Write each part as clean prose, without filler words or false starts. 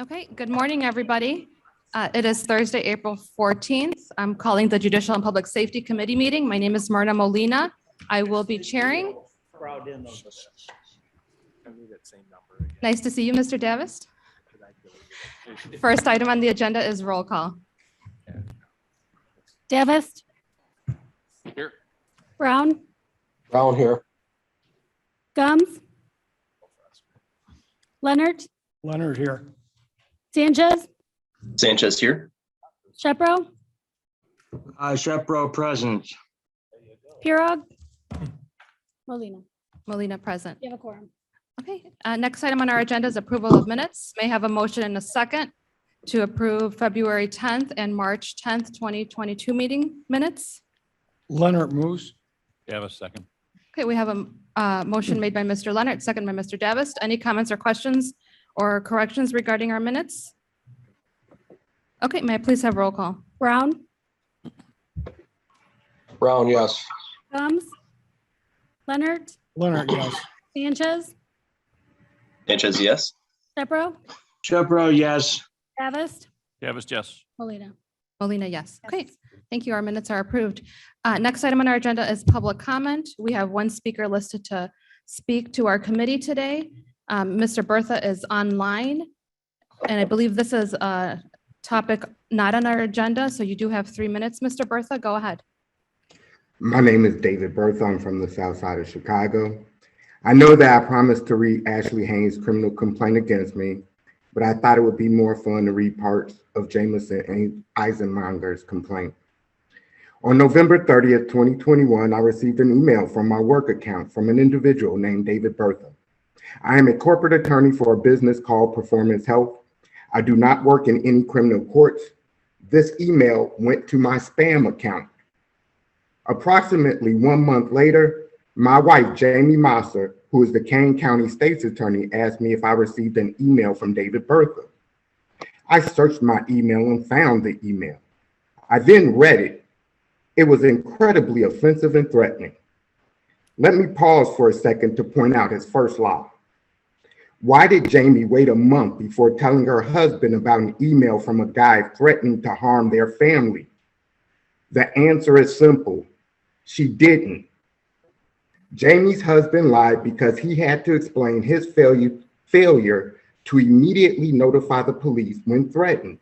Okay, good morning, everybody. It is Thursday, April 14th. I'm calling the Judicial and Public Safety Committee meeting. My name is Myrna Molina. I will be chairing. Nice to see you, Mr. Davis. First item on the agenda is roll call. Davis. Here. Brown. Brown here. Gums. Leonard. Leonard here. Sanchez. Sanchez here. Shepro. Shepro present. Pirog. Molina. Molina present. You have a quorum. Okay, next item on our agenda is approval of minutes. May I have a motion and a second to approve February 10th and March 10th, 2022 meeting minutes. Leonard moves. You have a second. Okay, we have a motion made by Mr. Leonard, second by Mr. Davis. Any comments or questions or corrections regarding our minutes? Okay, may I please have roll call? Brown. Brown, yes. Gums. Leonard. Leonard, yes. Sanchez. Sanchez, yes. Shepro. Shepro, yes. Davis. Davis, yes. Molina. Molina, yes. Okay, thank you. Our minutes are approved. Next item on our agenda is public comment. We have one speaker listed to speak to our committee today. Mr. Bertha is online, and I believe this is a topic not on our agenda, so you do have 3 minutes, Mr. Bertha. Go ahead. My name is David Bertha. I'm from the South Side of Chicago. I know that I promised to read Ashley Haynes' criminal complaint against me, but I thought it would be more fun to read parts of Jameson and Eisenmonger's complaint. On November 30th, 2021, I received an email from my work account from an individual named David Bertha. I am a corporate attorney for a business called Performance Health. I do not work in any criminal courts. This email went to my spam account. Approximately 1 month later, my wife, Jamie Mosser, who is the Kane County State's attorney, asked me if I received an email from David Bertha. I searched my email and found the email. I then read it. It was incredibly offensive and threatening. Let me pause for a second to point out his first lie. Why did Jamie wait a month before telling her husband about an email from a guy threatening to harm their family? The answer is simple. She didn't. Jamie's husband lied because he had to explain his failure to immediately notify the police when threatened.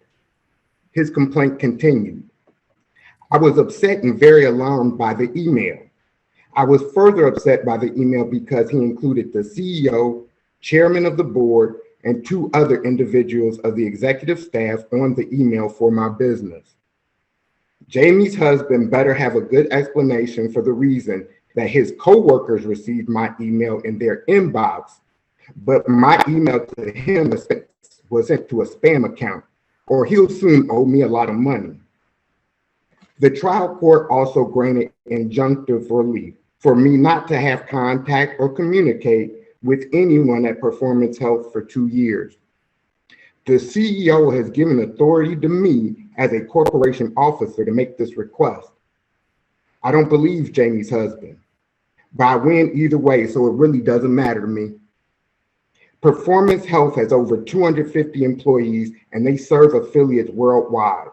His complaint continued. I was upset and very alarmed by the email. I was further upset by the email because he included the CEO, chairman of the board, and 2 other individuals of the executive staff on the email for my business. Jamie's husband better have a good explanation for the reason that his coworkers received my email in their inbox, but my email to him was sent to a spam account, or he'll soon owe me a lot of money. The trial court also granted injunctive relief for me not to have contact or communicate with anyone at Performance Health for 2 years. The CEO has given authority to me as a corporation officer to make this request. I don't believe Jamie's husband, but I win either way, so it really doesn't matter to me. Performance Health has over 250 employees and they serve affiliates worldwide.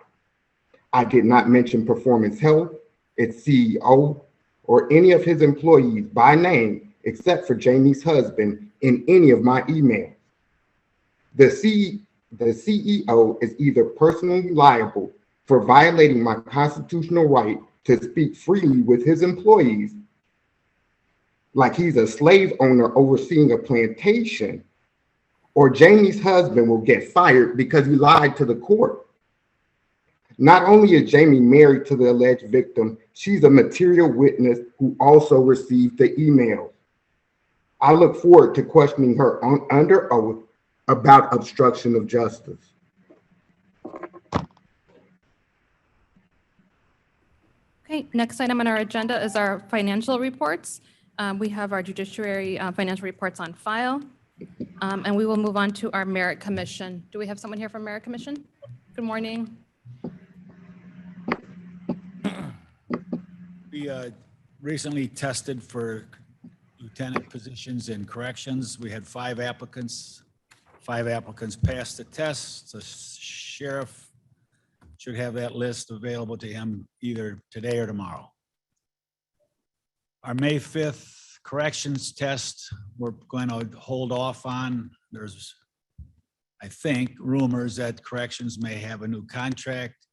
I did not mention Performance Health, its CEO, or any of his employees by name except for Jamie's husband in any of my emails. The CEO is either personally liable for violating my constitutional right to speak freely with his employees, like he's a slave owner overseeing a plantation, or Jamie's husband will get fired because he lied to the court. Not only is Jamie married to the alleged victim, she's a material witness who also received the email. I look forward to questioning her under oath about obstruction of justice. Okay, next item on our agenda is our financial reports. We have our judiciary financial reports on file, and we will move on to our Merit Commission. Do we have someone here from Merit Commission? Good morning. We recently tested for lieutenant positions in corrections. We had 5 applicants. 5 applicants passed the test. The sheriff should have that list available to him either today or tomorrow. Our May 5th corrections test, we're going to hold off on. There's, I think, rumors that corrections may have a new contract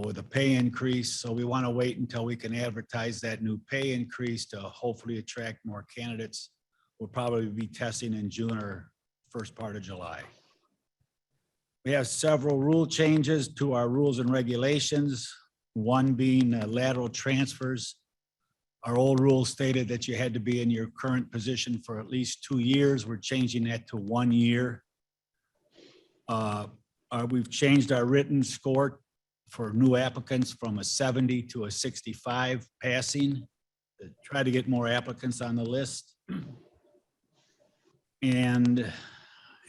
with a pay increase. So we want to wait until we can advertise that new pay increase to hopefully attract more candidates. We'll probably be testing in June or first part of July. We have several rule changes to our rules and regulations, one being lateral transfers. Our old rule stated that you had to be in your current position for at least 2 years. We're changing that to 1 year. We've changed our written score for new applicants from a 70 to a 65 passing to try to get more applicants on the list. And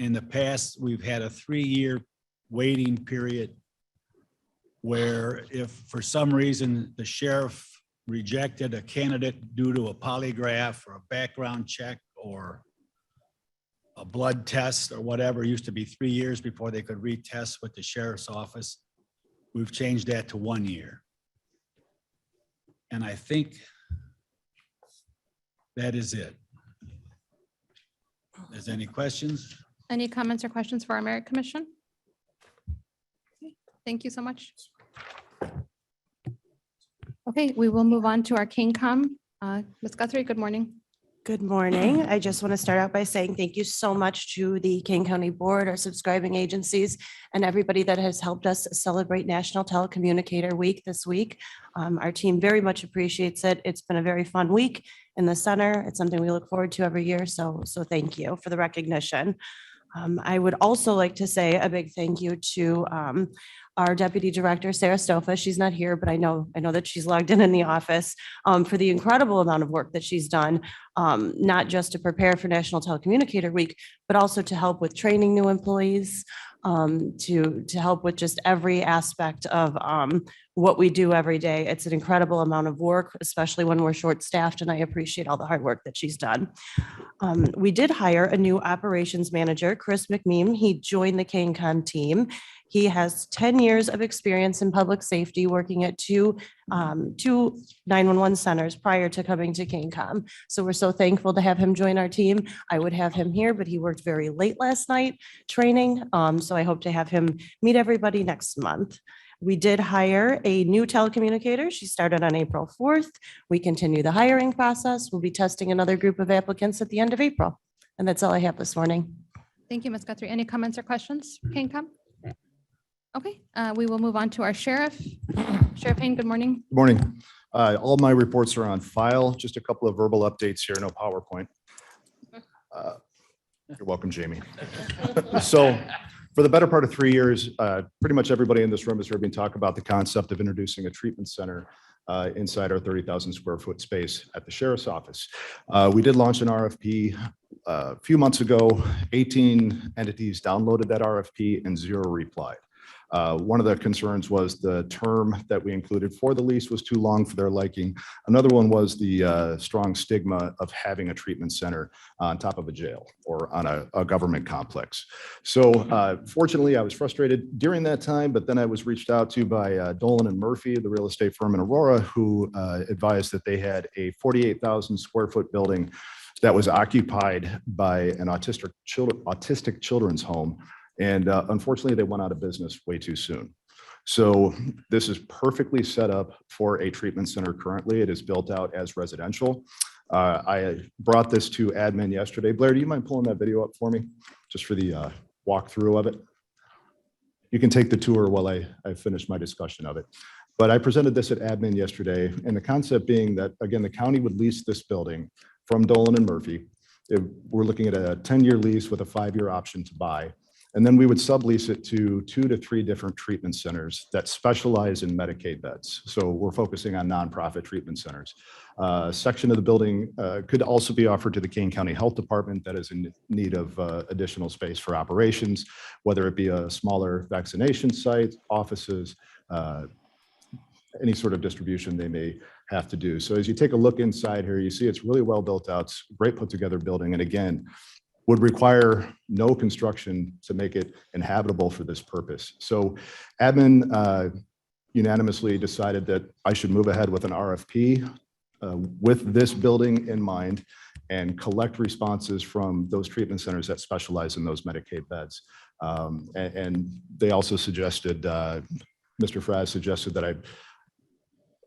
in the past, we've had a 3-year waiting period where if for some reason the sheriff rejected a candidate due to a polygraph or a background check or a blood test or whatever, it used to be 3 years before they could retest with the sheriff's office. We've changed that to 1 year. And I think that is it. Is there any questions? Any comments or questions for our Merit Commission? Okay, thank you so much. Okay, we will move on to our KingCom. Ms. Guthrie, good morning. Good morning. I just want to start out by saying thank you so much to the King County Board, our subscribing agencies, and everybody that has helped us celebrate National Telecommunicator Week this week. Our team very much appreciates it. It's been a very fun week in the center. It's something we look forward to every year. So thank you for the recognition. I would also like to say a big thank you to our Deputy Director, Sarah Stofa. She's not here, but I know that she's logged in the office for the incredible amount of work that she's done, not just to prepare for National Telecommunicator Week, but also to help with training new employees, to help with just every aspect of what we do every day. It's an incredible amount of work, especially when we're short-staffed, and I appreciate all the hard work that she's done. We did hire a new operations manager, Chris Mcmean. He joined the KingCom team. He has 10 years of experience in public safety, working at two 911 centers prior to coming to KingCom. So we're so thankful to have him join our team. I would have him here, but he worked very late last night training. So I hope to have him meet everybody next month. We did hire a new telecommunicator. She started on April 4th. We continue the hiring process. We'll be testing another group of applicants at the end of April. And that's all I have this morning. Thank you, Ms. Guthrie. Any comments or questions? KingCom? Okay, we will move on to our sheriff. Sheriff Payne, good morning. Good morning. All my reports are on file. Just a couple of verbal updates here, no PowerPoint. You're welcome, Jamie. So for the better part of 3 years, pretty much everybody in this room has heard me talk about the concept of introducing a treatment center inside our 30,000 square foot space at the sheriff's office. We did launch an RFP a few months ago. 18 entities downloaded that RFP and 0 replied. One of the concerns was the term that we included for the lease was too long for their liking. Another one was the strong stigma of having a treatment center on top of a jail or on a government complex. So fortunately, I was frustrated during that time, but then I was reached out to by Dolan and Murphy, the real estate firm in Aurora, who advised that they had a 48,000 square foot building that was occupied by an autistic children's home. And unfortunately, they went out of business way too soon. So this is perfectly set up for a treatment center currently. It is built out as residential. I brought this to admin yesterday. Blair, do you mind pulling that video up for me? Just for the walkthrough of it. You can take the tour while I finish my discussion of it. But I presented this at admin yesterday, and the concept being that, again, the county would lease this building from Dolan and Murphy. We're looking at a 10-year lease with a 5-year option to buy. And then we would sublease it to 2 to 3 different treatment centers that specialize in Medicaid beds. So we're focusing on nonprofit treatment centers. A section of the building could also be offered to the Kane County Health Department that is in need of additional space for operations, whether it be a smaller vaccination site, offices, any sort of distribution they may have to do. So as you take a look inside here, you see it's really well built out, it's a great put together building. And again, would require no construction to make it inhabitable for this purpose. So admin unanimously decided that I should move ahead with an RFP with this building in mind and collect responses from those treatment centers that specialize in those Medicaid beds. And they also suggested, Mr. Fraz suggested that I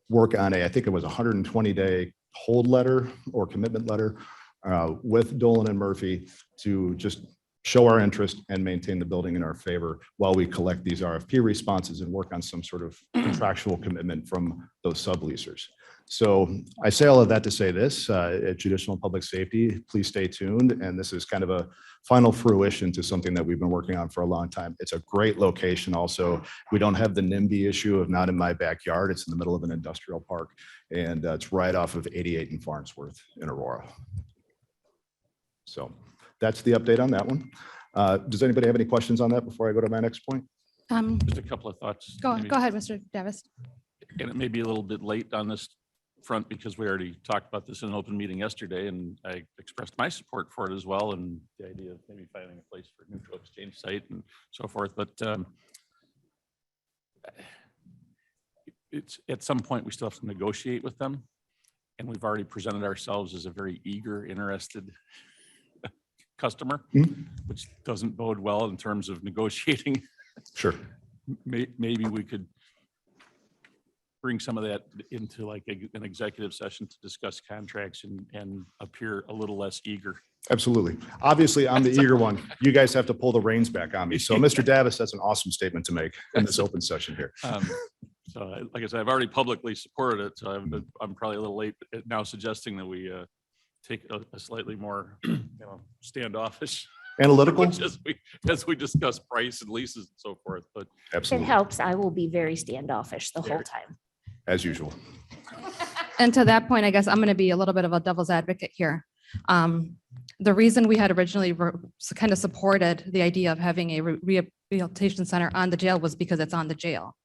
work on I think it was 120-day hold letter or commitment letter with Dolan and Murphy to just show our interest and maintain the building in our favor while we collect these RFP responses and work on some sort of contractual commitment from those subleasers. So I say all of that to say this, at Judicial and Public Safety, please stay tuned. And this is kind of a final fruition to something that we've been working on for a long time. It's a great location. Also, we don't have the NIMBY issue of not in my backyard. It's in the middle of an industrial park, and it's right off of 88 and Farnsworth in Aurora. So that's the update on that one. Does anybody have any questions on that before I go to my next point? Just a couple of thoughts. Go maybe. ahead, Mr. Davis. And it may be a little bit late on this front because we already talked about this in an open meeting yesterday, and I expressed my support for it as well, and the idea of maybe finding a place for a neutral exchange site and so forth. But it's at some point we still have to negotiate with them, and we've already presented ourselves as a very eager, interested customer, which doesn't bode well in terms of negotiating. Sure. Maybe we could bring some of that into like an executive session to discuss contracts and appear a little less eager. Absolutely. Obviously, I'm the eager one. You guys have to pull the reins back on me. So Mr. Davis, that's an awesome statement to make in this open session here. So like I said, I've already publicly supported it, so I'm probably a little late now suggesting that we take a slightly more standoffish Analytical? as we discuss price and leases and so forth. But If it Absolutely. helps, I will be very standoffish the whole time. As usual. And to that point, I guess I'm going to be a little bit of a devil's advocate here. The reason we had originally kind of supported the idea of having a rehabilitation center on the jail was because it's on the jail.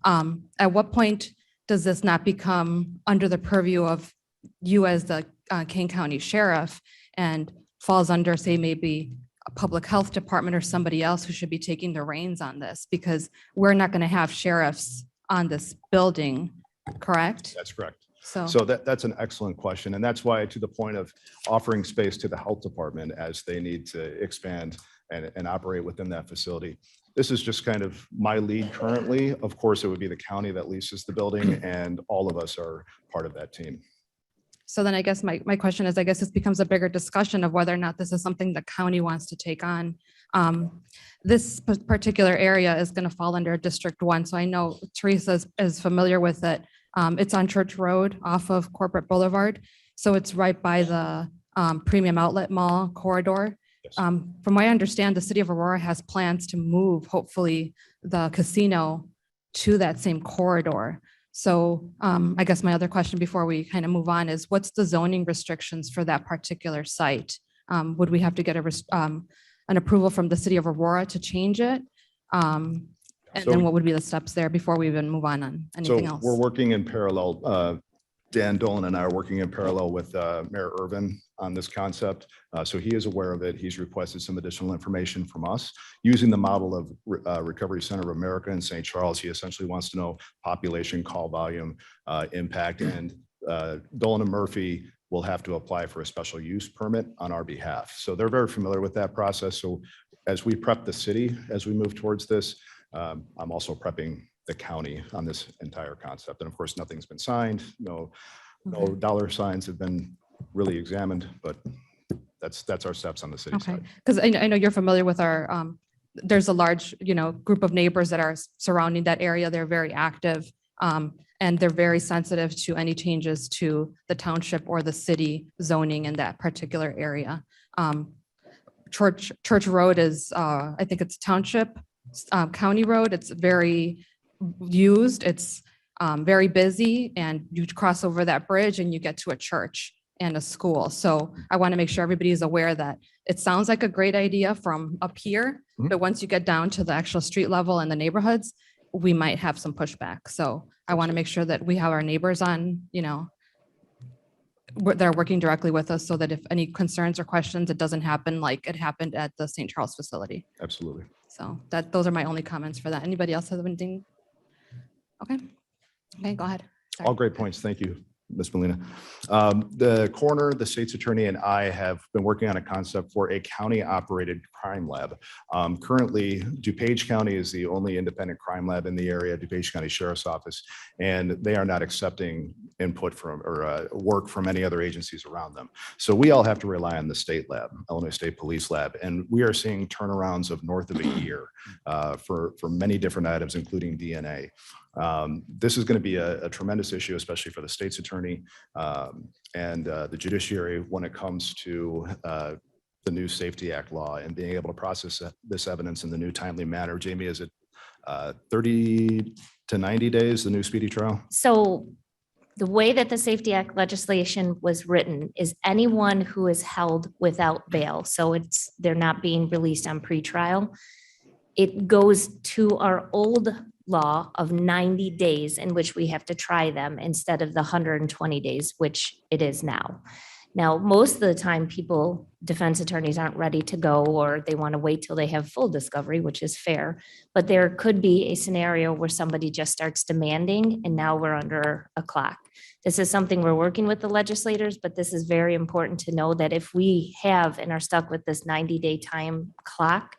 At what point does this not become under the purview of you as the Kane County Sheriff and falls under, say, maybe a public health department or somebody else who should be taking the reins on this? Because we're not going to have sheriffs on this building, correct? That's correct. So So that's an excellent question. And that's why, to the point of offering space to the health department as they need to expand and operate within that facility. This is just kind of my lead currently. Of course, it would be the county that leases the building, and all of us are part of that team. So then I guess my question is, I guess this becomes a bigger discussion of whether or not this is something the county wants to take on. This particular area is going to fall under District 1. So I know Teresa is familiar with it. It's on Church Road off of Corporate Boulevard. So it's right by the Premium Outlet Mall corridor. Yes. From what I understand, the city of Aurora has plans to move, hopefully, the casino to that same corridor. So I guess my other question before we kind of move on is, what's the zoning restrictions for that particular site? Would we have to get an approval from the city of Aurora to change it? And So- then what would be the steps there before we even move on anything So else? we're working in parallel. Dan Dolan and I are working in parallel with Mayor Irvin on this concept. So he is aware of it. He's requested some additional information from us. Using the model of Recovery Center of America in St. Charles, he essentially wants to know population, call volume, impact, and Dolan and Murphy will have to apply for a special use permit on our behalf. So they're very familiar with that process. So as we prep the city, as we move towards this, I'm also prepping the county on this entire concept. And of course, nothing's been signed. No dollar signs have been really examined, but that's our steps on the city Okay, side. because I know you're familiar with our, there's a large, group of neighbors that are surrounding that area. They're very active. And they're very sensitive to any changes to the township or the city zoning in that particular area. Church Road is, I think it's township, county road. It's very used. It's very busy, and you cross over that bridge and you get to a church and a school. So I want to make sure everybody is aware that it sounds like a great idea from up here, Mhm. but once you get down to the actual street level and the neighborhoods, we might have some pushback. So I want to make sure that we have our neighbors on, they're working directly with us so that if any concerns or questions, it doesn't happen like it happened at the St. Charles facility. Absolutely. So those are my only comments for that. Anybody else have anything? Okay. Okay, go ahead. Sorry. All great points. Thank you, Ms. Molina. The coroner, the state's attorney, and I have been working on a concept for a county-operated crime lab. Currently, DuPage County is the only independent crime lab in the area, DuPage County Sheriff's Office, and they are not accepting input from or work from any other agencies around them. So we all have to rely on the state lab, Illinois State Police Lab, and we are seeing turnarounds of north of a year for many different items, including DNA. This is going to be a tremendous issue, especially for the state's attorney and the judiciary when it comes to the new Safety Act law and being able to process this evidence in the new timely manner. Jamie, is it 30 to 90 days, the new speedy trial? So the way that the Safety Act legislation was written is anyone who is held without bail, so they're not being released on pretrial. It goes to our old law of 90 days in which we have to try them instead of the 120 days, which it is now. Now, most of the time, defense attorneys aren't ready to go, or they want to wait till they have full discovery, which is fair. But there could be a scenario where somebody just starts demanding, and now we're under a clock. This is something we're working with the legislators, but this is very important to know that if we have and are stuck with this 90-day time clock,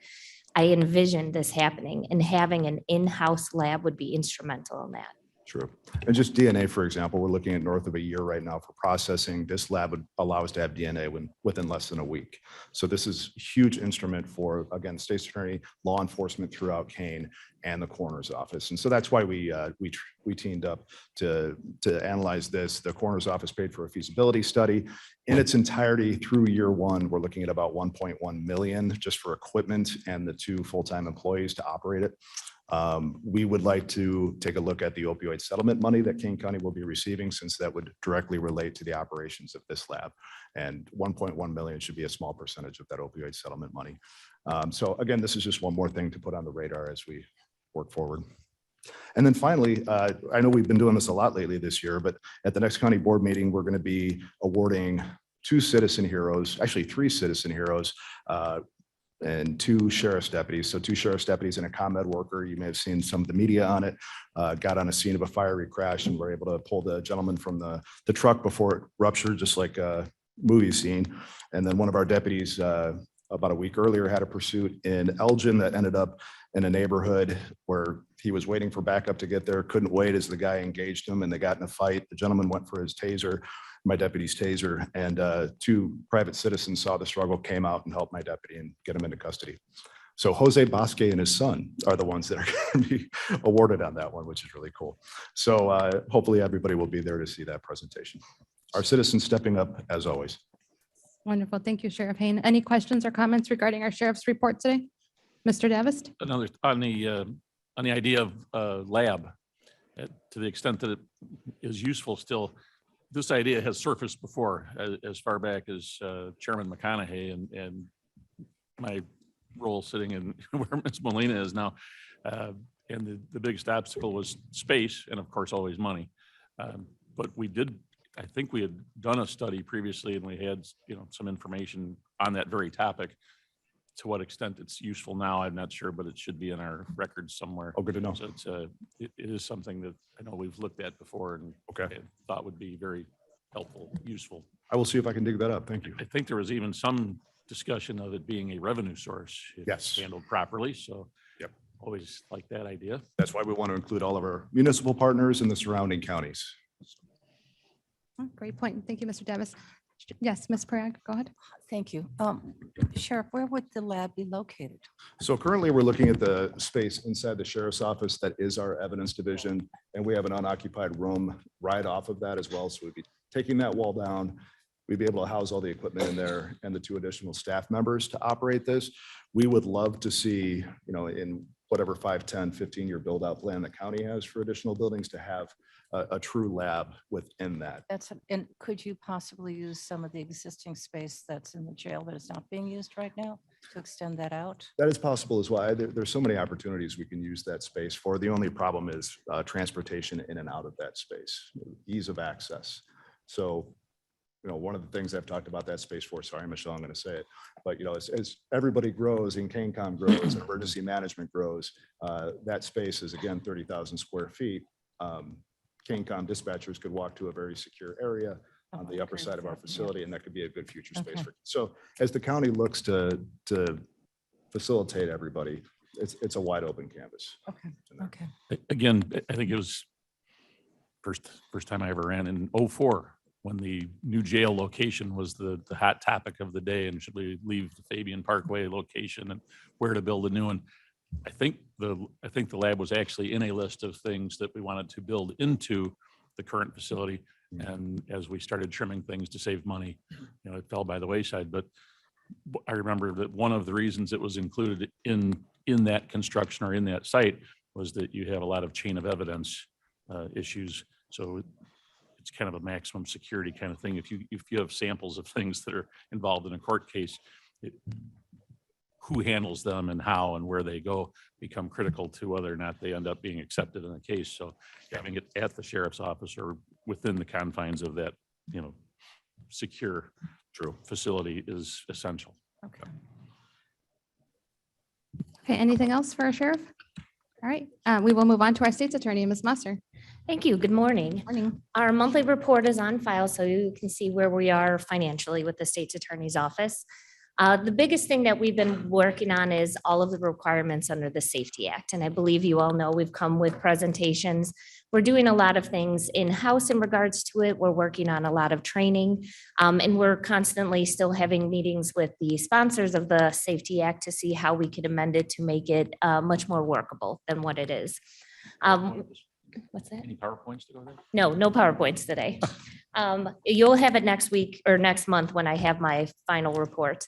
I envision this happening, and having an in-house lab would be instrumental in that. True. And just DNA, for example, we're looking at north of a year right now for processing. This lab would allow us to have DNA within less than a week. So this is a huge instrument for, again, state's attorney, law enforcement throughout Kane, and the coroner's office. And so that's why we teamed up to analyze this. The coroner's office paid for a feasibility study in its entirety through year one. We're looking at about 1.1 million just for equipment and the 2 full-time employees to operate it. We would like to take a look at the opioid settlement money that Kane County will be receiving, since that would directly relate to the operations of this lab. And 1.1 million should be a small percentage of that opioid settlement money. So again, this is just one more thing to put on the radar as we work forward. And then finally, I know we've been doing this a lot lately this year, but at the next county board meeting, we're going to be awarding 2 citizen heroes, actually 3 citizen heroes, and 2 sheriff's deputies. So 2 sheriff's deputies and a ComEd worker. You may have seen some of the media on it, got on a scene of a fiery crash and were able to pull the gentleman from the truck before it ruptured, just like a movie scene. And then one of our deputies about a week earlier had a pursuit in Elgin that ended up in a neighborhood where he was waiting for backup to get there, couldn't wait as the guy engaged him and they got in a fight. The gentleman went for his taser, my deputy's taser, and 2 private citizens saw the struggle, came out and helped my deputy and get him into custody. So Jose Bosque and his son are the ones that are going to be awarded on that one, which is really cool. So hopefully everybody will be there to see that presentation. Our citizens stepping up as always. Wonderful. Thank you, Sheriff Hayne. Any questions or comments regarding our sheriff's report today? Mr. Davist? Another on the idea of lab, to the extent that it is useful still. This idea has surfaced before, as far back as Chairman McConaughey and my role sitting in where Ms. Molina is now. And the biggest obstacle was space and of course always money. But I think we had done a study previously and we had some information on that very topic. To what extent it's useful now, I'm not sure, but it should be in our records somewhere. Oh, good to know. So it is something that I know we've looked at before and thought would be very helpful, useful. I will see if I can dig that up. Thank you. I think there was even some discussion of it being a revenue source if Yes. handled properly. So Yep. Always like that idea. That's why we want to include all of our municipal partners in the surrounding counties. Oh, great point. Thank you, Mr. Davis. Yes, Ms. Parag, go ahead. Thank you. Sheriff, where would the lab be located? So currently, we're looking at the space inside the sheriff's office that is our evidence division, and we have an unoccupied room right off of that as well. So we'd be taking that wall down. We'd be able to house all the equipment in there and the 2 additional staff members to operate this. We would love to see, in whatever 5, 10, 15-year build-out plan the county has for additional buildings, to have a true lab within that. And could you possibly use some of the existing space that's in the jail that is not being used right now to extend that out? That is possible as well. There's so many opportunities we can use that space for. The only problem is transportation in and out of that space, ease of access. So one of the things I've talked about that space for, sorry, Michelle, I'm going to say it, but as everybody grows and CANCOM grows and emergency management grows, that space is again 30,000 square feet. CANCOM dispatchers could walk to a very secure area on the upper side of our facility, and that could be a good future space Okay. for. So as the county looks to facilitate everybody, it's a wide open canvas. Okay, okay. Again, I think it was first time I ever ran in '04 when the new jail location was the hot topic of the day, and should we leave the Fabian Parkway location and where to build a new one. I think the lab was actually in a list of things that we wanted to build into the current facility. And as we started trimming things to save money, it fell by the wayside. But I remember that one of the reasons it was included in that construction or in that site was that you have a lot of chain of evidence issues. So it's kind of a maximum security kind of thing. If you have samples of things that are involved in a court case, who handles them and how and where they go become critical to whether or not they end up being accepted in a case. So having it at the sheriff's office or within the confines of that, secure facility is essential. Okay. Okay, anything else for our sheriff? All right, we will move on to our state's attorney, Ms. Musser. Thank you. Good morning. Morning. Our monthly report is on file, so you can see where we are financially with the state's attorney's office. The biggest thing that we've been working on is all of the requirements under the Safety Act. And I believe you all know we've come with presentations. We're doing a lot of things in-house in regards to it. We're working on a lot of training. And we're constantly still having meetings with the sponsors of the Safety Act to see how we could amend it to make it much more workable than what it is. What's that? Any PowerPoints to go there? No PowerPoints today. You'll have it next week or next month when I have my final report.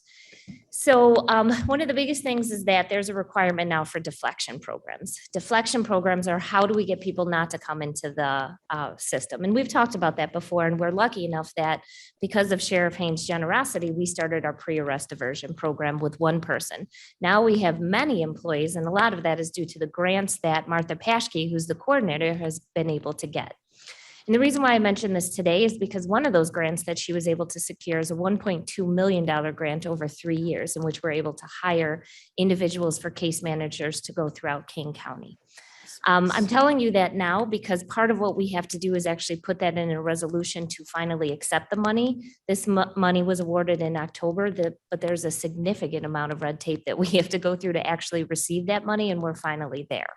So one of the biggest things is that there's a requirement now for deflection programs. Deflection programs are how do we get people not to come into the system? And we've talked about that before, and we're lucky enough that because of Sheriff Haynes' generosity, we started our pre-arrest diversion program with one person. Now we have many employees, and a lot of that is due to the grants that Martha Paschke, who's the coordinator, has been able to get. And the reason why I mentioned this today is because one of those grants that she was able to secure is a $1.2 million grant over 3 years, in which we're able to hire individuals for case managers to go throughout King County. I'm telling you that now because part of what we have to do is actually put that in a resolution to finally accept the money. This money was awarded in October, but there's a significant amount of red tape that we have to go through to actually receive that money, and we're finally there.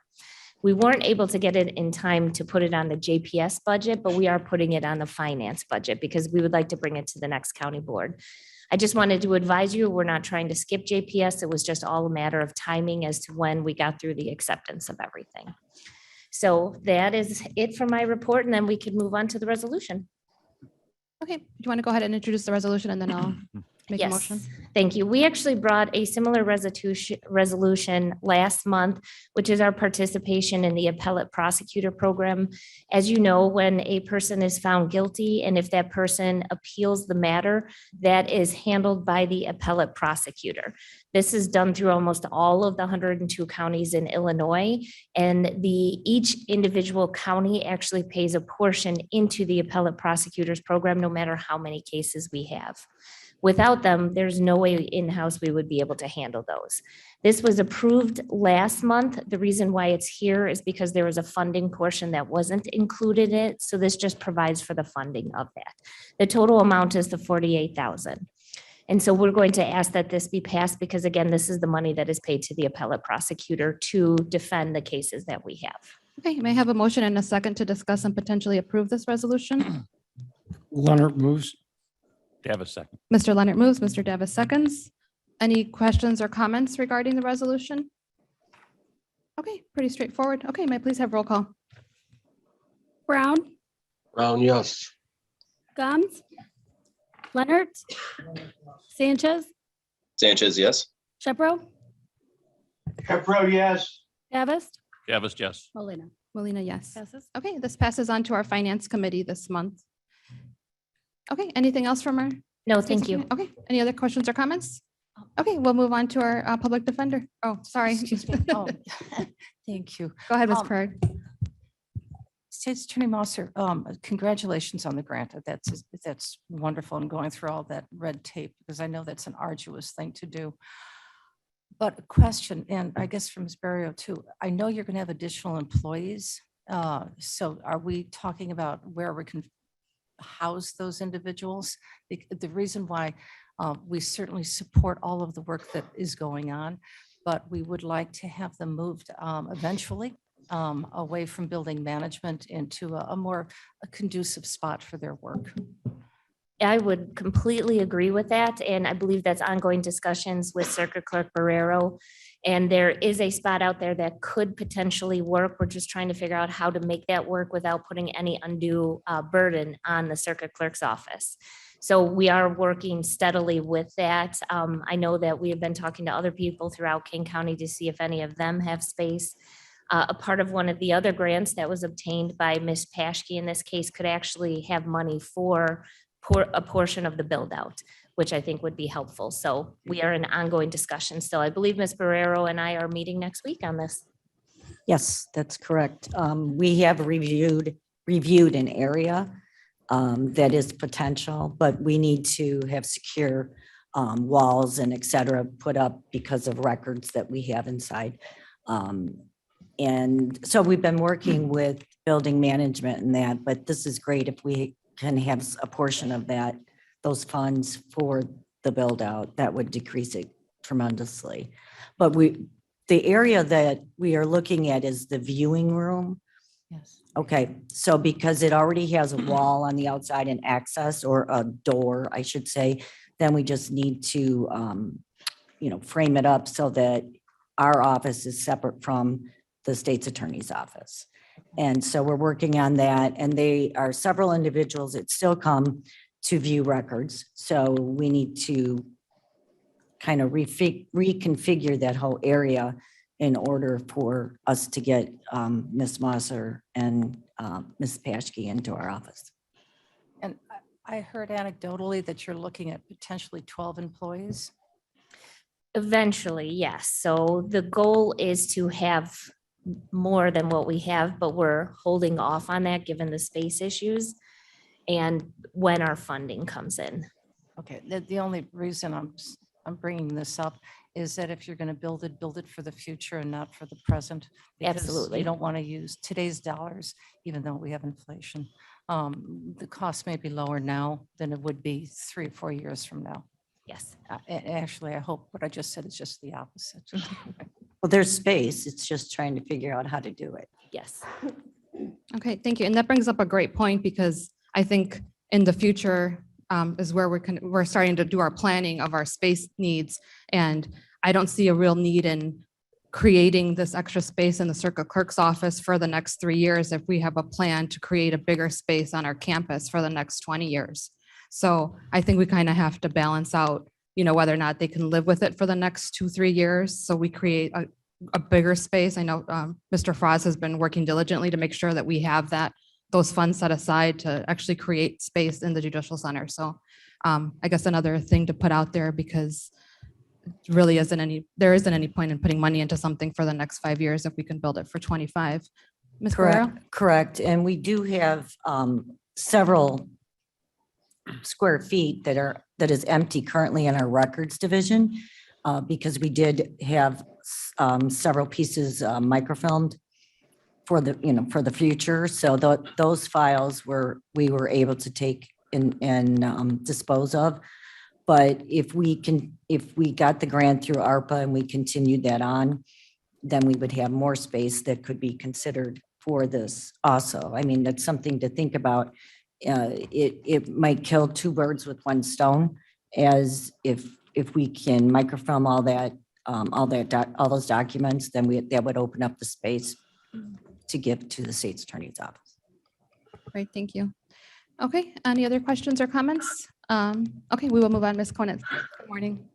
We weren't able to get it in time to put it on the JPS budget, but we are putting it on the finance budget because we would like to bring it to the next county board. I just wanted to advise you, we're not trying to skip JPS. It was just all a matter of timing as to when we got through the acceptance of everything. So that is it for my report, and then we could move on to the resolution. Okay, do you want to go ahead and introduce the resolution and then I'll make a motion? Thank you. We actually brought a similar resolution last month, which is our participation in the Appellate Prosecutor Program. As you know, when a person is found guilty and if that person appeals the matter, that is handled by the Appellate Prosecutor. This is done through almost all of the 102 counties in Illinois, and each individual county actually pays a portion into the Appellate Prosecutors Program, no matter how many cases we have. Without them, there's no way in-house we would be able to handle those. This was approved last month. The reason why it's here is because there was a funding portion that wasn't included in it. So this just provides for the funding of that. The total amount is the $48,000. And so we're going to ask that this be passed because again, this is the money that is paid to the appellate prosecutor to defend the cases that we have. Okay, may I have a motion and a second to discuss and potentially approve this resolution? Leonard moves. Davis second. Mr. Leonard moves, Mr. Davis seconds. Any questions or comments regarding the resolution? Okay, pretty straightforward. Okay, may I please have roll call? Brown, Brown, yes. Gums, Leonard, Sanchez, Sanchez, yes. Shepro, Shepro, yes. Davis, Davis, yes. Molina. Molina, yes. Passes. Okay, this passes on to our Finance Committee this month. Okay, anything else from our? No, thank you. Okay, any other questions or comments? Okay, we'll move on to our Public Defender. Oh, sorry. Excuse me. Oh, thank you. Go ahead, Ms. Um, Craig. State's Attorney Mosser, congratulations on the grant. That's wonderful, and going through all that red tape, because I know that's an arduous thing to do. But a question, and I guess from Ms. Barrio too, I know you're going to have additional employees. So are we talking about where we can house those individuals? The reason why we certainly support all of the work that is going on, but we would like to have them moved eventually away from building management into a more conducive spot for their work. I would completely agree with that. And I believe that's ongoing discussions with Circuit Clerk Barrero. And there is a spot out there that could potentially work. We're just trying to figure out how to make that work without putting any undue burden on the Circuit Clerk's office. So we are working steadily with that. I know that we have been talking to other people throughout King County to see if any of them have space. A part of one of the other grants that was obtained by Ms. Paschke in this case could actually have money for a portion of the build out, which I think would be helpful. So we are in ongoing discussion still. I believe Ms. Barrero and I are meeting next week on this. Yes, that's correct. We have reviewed an area that is potential, but we need to have secure walls and et cetera put up because of records that we have inside. And so we've been working with building management and that, but this is great if we can have a portion of those funds for the build out. That would decrease it tremendously. But the area that we are looking at is the viewing room. Yes. Okay, so because it already has a wall on the outside and access, or a door, I should say, then we just need to, frame it up so that our office is separate from the state's attorney's office. And so we're working on that, and they are several individuals that still come to view records. So we need to kind of reconfigure that whole area in order for us to get Ms. Mosser and Ms. Paschke into our office. And I heard anecdotally that you're looking at potentially 12 employees. Eventually, yes. So the goal is to have more than what we have, but we're holding off on that given the space issues and when our funding comes in. Okay, the only reason I'm bringing this up is that if you're going to build it for the future and not for the present. Because Absolutely. You don't want to use today's dollars, even though we have inflation. The cost may be lower now than it would be 3 or 4 years from now. Yes. Actually, I hope what I just said is just the opposite. Well, there's space. It's just trying to figure out how to do it. Yes. Okay, thank you. And that brings up a great point, because I think in the future is where we're starting to do our planning of our space needs. And I don't see a real need in creating this extra space in the circuit clerk's office for the next 3 years if we have a plan to create a bigger space on our campus for the next 20 years. So I think we kind of have to balance out, whether or not they can live with it for the next 2-3 years. So we create a bigger space. I know Mr. Frost has been working diligently to make sure that we have those funds set aside to actually create space in the Judicial Center. So I guess another thing to put out there, because really there isn't any point in putting money into something for the next 5 years if we can build it for 25. Ms. Guerrero? Correct. And we do have several square feet that is empty currently in our records division, because we did have several pieces microfilmed for the future. So those files we were able to take and dispose of. But if we got the grant through ARPA and we continued that on, then we would have more space that could be considered for this also. I mean, that's something to think about. It might kill 2 birds with 1 stone, as if we can microfilm all those documents, then that would open up the space to give to the state's attorney's office. Great, thank you. Okay, any other questions or comments? Okay, we will move on. Ms. Conant. Good morning.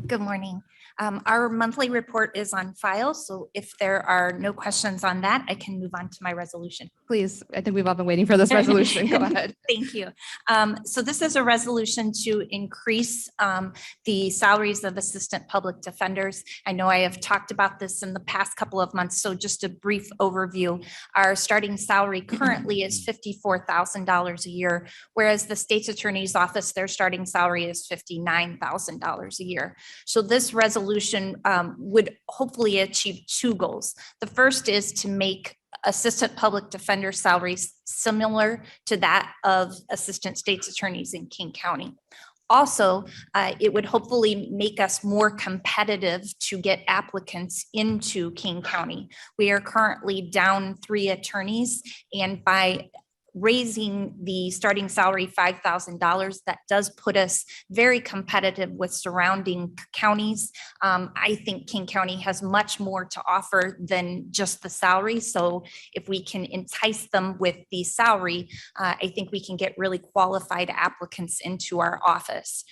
Good morning. Our monthly report is on file, so if there are no questions on that, I can move on to my resolution. Please, I think we've all been waiting for this resolution. Go ahead. Thank you. So this is a resolution to increase the salaries of assistant public defenders. I know I have talked about this in the past couple of months, so just a brief overview. Our starting salary currently is $54,000 a year, whereas the state's attorney's office, their starting salary is $59,000 a year. So this resolution would hopefully achieve two goals. The first is to make assistant public defender salaries similar to that of assistant state's attorneys in King County. Also, it would hopefully make us more competitive to get applicants into King County. We are currently down 3 attorneys, and by raising the starting salary $5,000, that does put us very competitive with surrounding counties. I think King County has much more to offer than just the salary. So if we can entice them with the salary, I think we can get really qualified applicants into our office.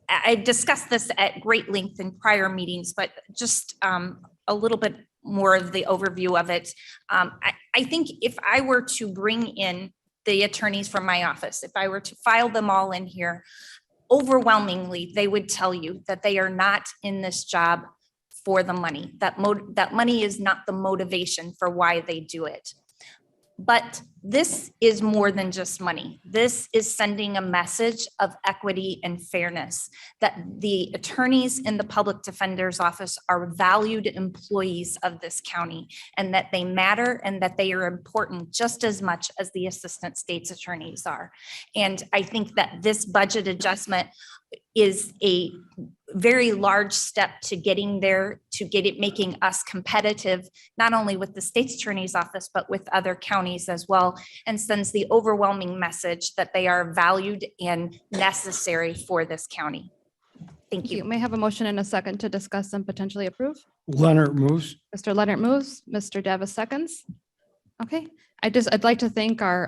I discussed this at great length in prior meetings, but just a little bit more of the overview of it. I think if I were to bring in the attorneys from my office, if I were to file them all in here, overwhelmingly, they would tell you that they are not in this job for the money, that money is not the motivation for why they do it. But this is more than just money. This is sending a message of equity and fairness, that the attorneys in the public defender's office are valued employees of this county, and that they matter and that they are important just as much as the assistant state's attorneys are. And I think that this budget adjustment is a very large step to getting there, to get it making us competitive, not only with the state's attorney's office, but with other counties as well, and sends the overwhelming message that they are valued and necessary for this county. Thank you. May I have a motion and a second to discuss and potentially approve? Leonard moves. Mr. Leonard moves, Mr. Davis seconds. Okay, I'd like to thank our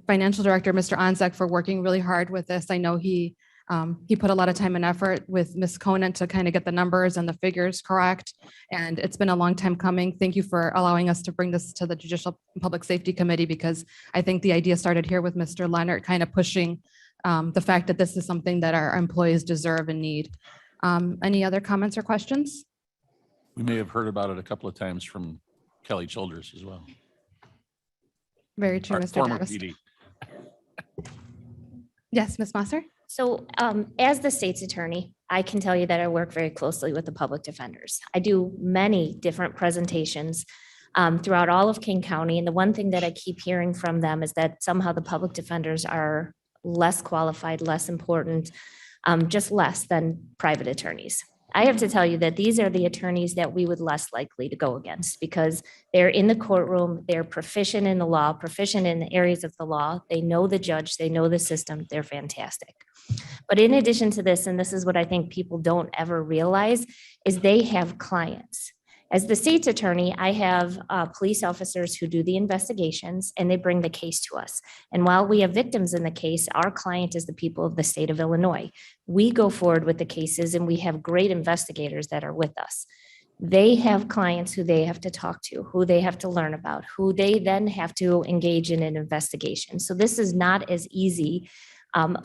financial director, Mr. Onzek, for working really hard with this. I know he put a lot of time and effort with Ms. Conant to kind of get the numbers and the figures correct. And it's been a long time coming. Thank you for allowing us to bring this to the Judicial and Public Safety Committee, because I think the idea started here with Mr. Leonard kind of pushing the fact that this is something that our employees deserve and need. Any other comments or questions? We may have heard about it a couple of times from Kelly Childers as well. Very true, Our Mr. former Davis. PD. Yes, Ms. Mosser? So as the state's attorney, I can tell you that I work very closely with the public defenders. I do many different presentations throughout all of King County. And the one thing that I keep hearing from them is that somehow the public defenders are less qualified, less important, just less than private attorneys. I have to tell you that these are the attorneys that we would less likely to go against, because they're in the courtroom, they're proficient in the law, proficient in the areas of the law. They know the judge, they know the system, they're fantastic. But in addition to this, and this is what I think people don't ever realize, is they have clients. As the state's attorney, I have police officers who do the investigations and they bring the case to us. And while we have victims in the case, our client is the people of the state of Illinois. We go forward with the cases and we have great investigators that are with us. They have clients who they have to talk to, who they have to learn about, who they then have to engage in an investigation. So this is not as easy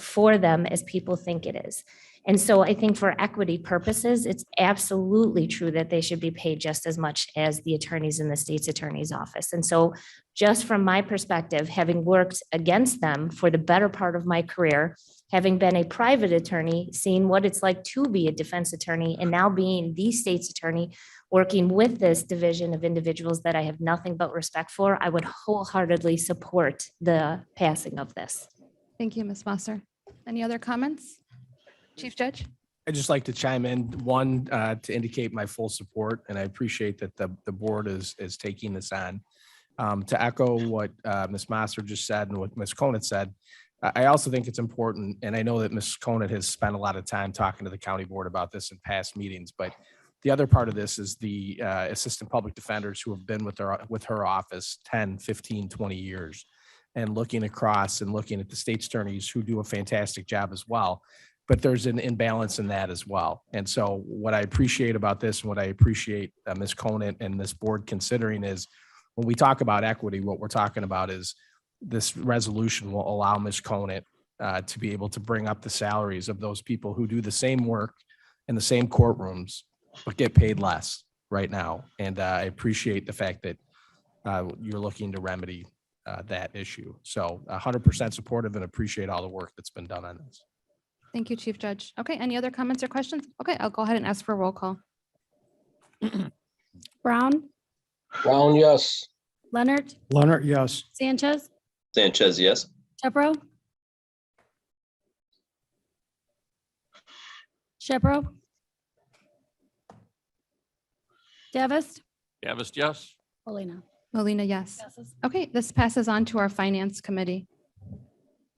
for them as people think it is. And so I think for equity purposes, it's absolutely true that they should be paid just as much as the attorneys in the state's attorney's office. And so just from my perspective, having worked against them for the better part of my career, having been a private attorney, seeing what it's like to be a defense attorney, and now being the state's attorney, working with this division of individuals that I have nothing but respect for, I would wholeheartedly support the passing of this. Thank you, Ms. Mosser. Any other comments? Chief Judge? I'd just like to chime in, one, to indicate my full support, and I appreciate that the board is taking this on. To echo what Ms. Mosser just said and what Ms. Conant said, I also think it's important, and I know that Ms. Conant has spent a lot of time talking to the county board about this in past meetings, but the other part of this is the assistant public defenders who have been with her office 10, 15, 20 years, and looking across and looking at the state's attorneys who do a fantastic job as well. But there's an imbalance in that as well. And so what I appreciate about this and what I appreciate Ms. Conant and this board considering is when we talk about equity, what we're talking about is this resolution will allow Ms. Conant to be able to bring up the salaries of those people who do the same work in the same courtrooms, but get paid less right now. And I appreciate the fact that you're looking to remedy that issue. So 100% supportive and appreciate all the work that's been done on this. Thank you, Chief Judge. Okay, any other comments or questions? Okay, I'll go ahead and ask for a roll call. Brown, Brown, yes. Leonard, Leonard, yes. Sanchez, Sanchez, yes. Shepro. Shepro. Davis, Davis, yes. Molina. Molina, yes. Okay, this passes on to our Finance Committee.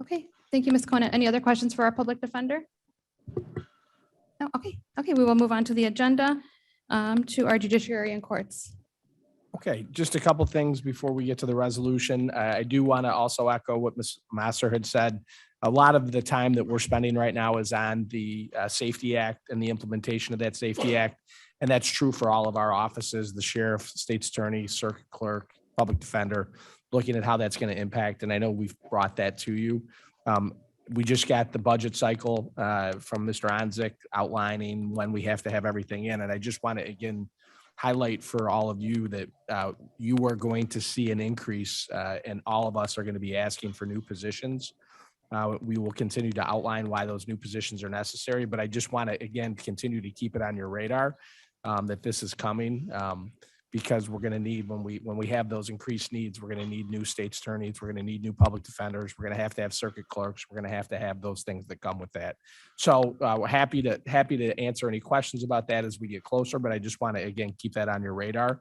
Okay, thank you, Ms. Conant. Any other questions for our public defender? No, okay, we will move on to the agenda, to our Judiciary and Courts. Okay, just a couple things before we get to the resolution. I do want to also echo what Ms. Masser had said. A lot of the time that we're spending right now is on the Safety Act and the implementation of that Safety Act. And that's true for all of our offices, the sheriff, state's attorney, circuit clerk, public defender, looking at how that's going to impact. And I know we've brought that to you. We just got the budget cycle from Mr. Onzik outlining when we have to have everything in. And I just want to, again, highlight for all of you that you are going to see an increase and all of us are going to be asking for new positions. We will continue to outline why those new positions are necessary, but I just want to, again, continue to keep it on your radar that this is coming because we're going to need, when we have those increased needs, we're going to need new state's attorneys, we're going to need new public defenders, we're going to have circuit clerks, we're going to have those things that come with that. So we're happy to answer any questions about that as we get closer, but I just want to, again, keep that on your radar.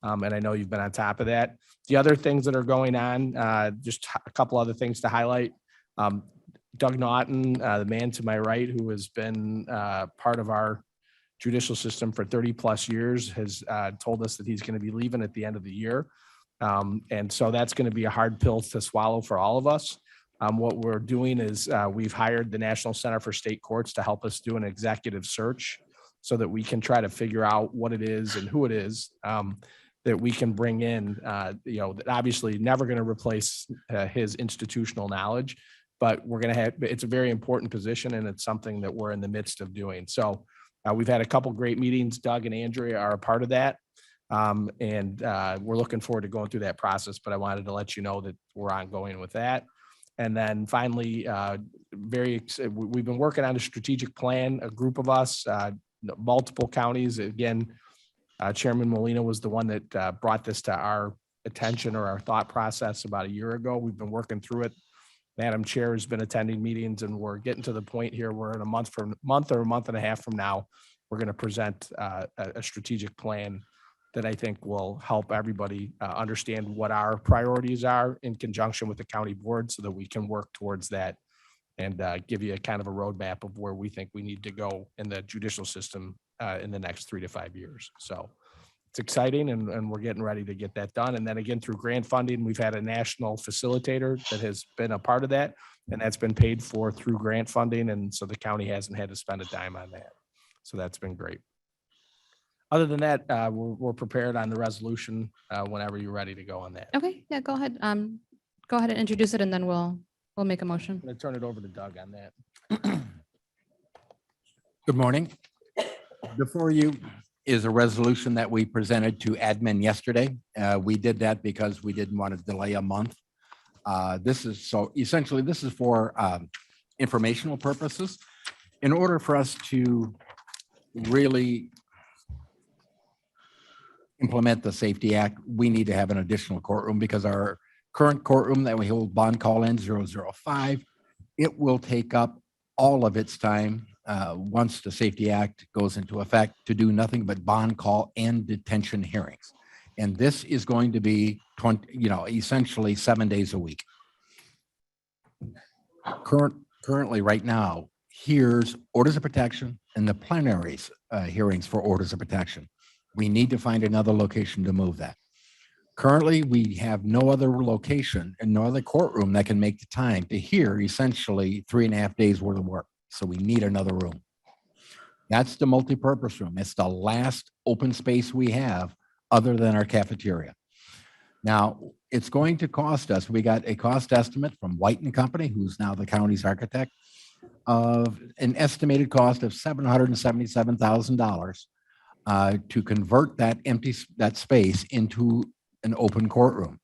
And I know you've been on top of that. The other things that are going on, just a couple other things to highlight. Doug Naughton, the man to my right, who has been part of our judicial system for 30 plus years, has told us that he's going to be leaving at the end of the year. And so that's going to be a hard pill to swallow for all of us. What we're doing is we've hired the National Center for State Courts to help us do an executive search so that we can try to figure out what it is and who it is that we can bring in, obviously never going to replace his institutional knowledge, but we're going to have, it's a very important position and it's something that we're in the midst of doing. So we've had a couple great meetings. Doug and Andrea are a part of that. And we're looking forward to going through that process, but I wanted to let you know that we're ongoing with that. And then finally, we've been working on a strategic plan, a group of us, multiple counties. Again, Chairman Molina was the one that brought this to our attention or our thought process about a year ago. We've been working through it. Madam Chair has been attending meetings and we're getting to the point here where in a month or a month and a half from now, we're going to present a strategic plan that I think will help everybody understand what our priorities are in conjunction with the county board so that we can work towards that and give you a kind of a roadmap of where we think we need to go in the judicial system in the next 3 to 5 years. So it's exciting and we're getting ready to get that done. And then again, through grant funding, we've had a national facilitator that has been a part of that and that's been paid for through grant funding. And so the county hasn't had to spend a dime on that. So that's been great. Other than that, we're prepared on the resolution whenever you're ready to go on that. Okay, yeah, go ahead. Go ahead and introduce it and then we'll make a motion. I'm going to turn it over to Doug on that. Good morning. Before you is a resolution that we presented to admin yesterday. We did that because we didn't want to delay a month. This is for informational purposes. In order for us to really implement the Safety Act, we need to have an additional courtroom because our current courtroom that we hold bond call in 005, it will take up all of its time once the Safety Act goes into effect to do nothing but bond call and detention hearings. And this is going to be essentially 7 days a week. Currently right now, here's orders of protection and the plenaries hearings for orders of protection. We need to find another location to move that. Currently, we have no other location and no other courtroom that can make the time to hear essentially 3.5 days worth of work. So we need another room. That's the multipurpose room. It's the last open space we have other than our cafeteria. Now, it's going to cost us, we got a cost estimate from White and Company, who's now the county's architect, of an estimated cost of $777,000 to convert that that space into an open courtroom.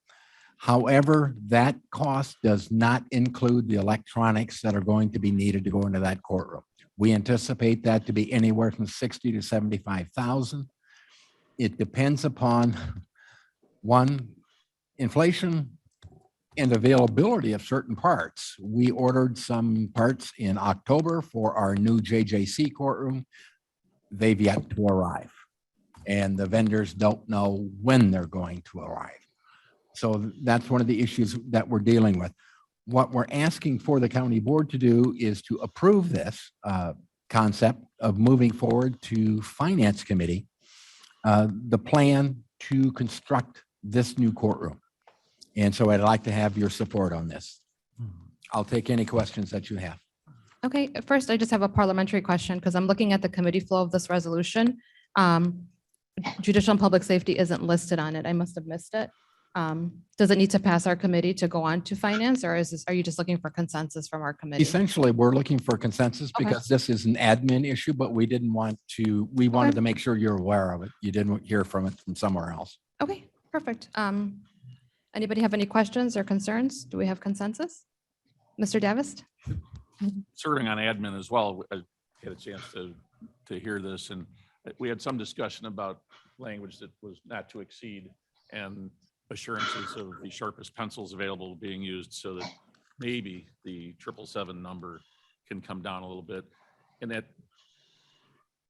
However, that cost does not include the electronics that are going to be needed to go into that courtroom. We anticipate that to be anywhere from 60 to 75,000. It depends upon one, inflation and availability of certain parts. We ordered some parts in October for our new JJC courtroom. They've yet to arrive, and the vendors don't know when they're going to arrive. So that's one of the issues that we're dealing with. What we're asking for the county board to do is to approve this concept of moving forward to Finance Committee, the plan to construct this new courtroom. And so I'd like to have your support on this. I'll take any questions that you have. Okay, first, I just have a parliamentary question because I'm looking at the committee flow of this resolution. Judicial and Public Safety isn't listed on it. I must have missed it. Does it need to pass our committee to go on to finance, or are you just looking for consensus from our committee? Essentially, we're looking for consensus because this is an admin issue, but we didn't want to, we wanted to make sure you're aware of it. You didn't hear from it from somewhere else. Okay, perfect. Anybody have any questions or concerns? Do we have consensus? Mr. Davis? Serving on admin as well, I had a chance to hear this, and we had some discussion about language that was not to exceed and assurances of the sharpest pencils available being used so that maybe the 777 number can come down a little bit. And that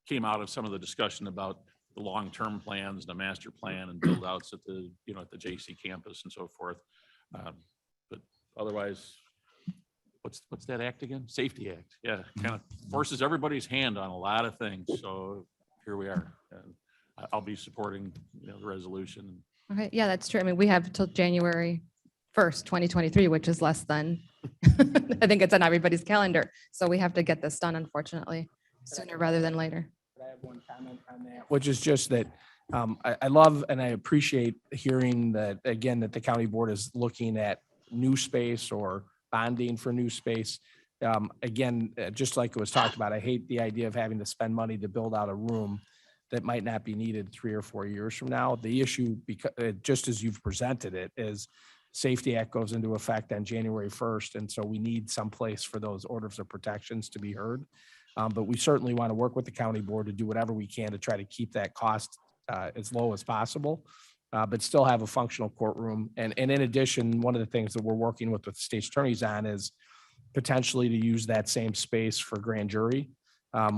came out of some of the discussion about the long-term plans, the master plan and build outs at the, at the JC campus and so forth. But otherwise, what's that act again? Safety Act. Yeah, kind of forces everybody's hand on a lot of things. So here we are. And I'll be supporting the resolution. Okay, yeah, that's true. I mean, we have till January 1st, 2023, which is less than, I think it's on everybody's calendar. So we have to get this done, unfortunately, sooner rather than later. I have one comment on that, which is just that I love and I appreciate hearing that, again, that the county board is looking at new space or bonding for new space. Again, just like it was talked about, I hate the idea of having to spend money to build out a room that might not be needed 3 or 4 years from now. The issue, because just as you've presented it, is Safety Act goes into effect on January 1st. And so we need some place for those orders of protections to be heard. But we certainly want to work with the county board to do whatever we can to try to keep that cost as low as possible, but still have a functional courtroom. And in addition, one of the things that we're working with the state's attorneys on is potentially to use that same space for grand jury,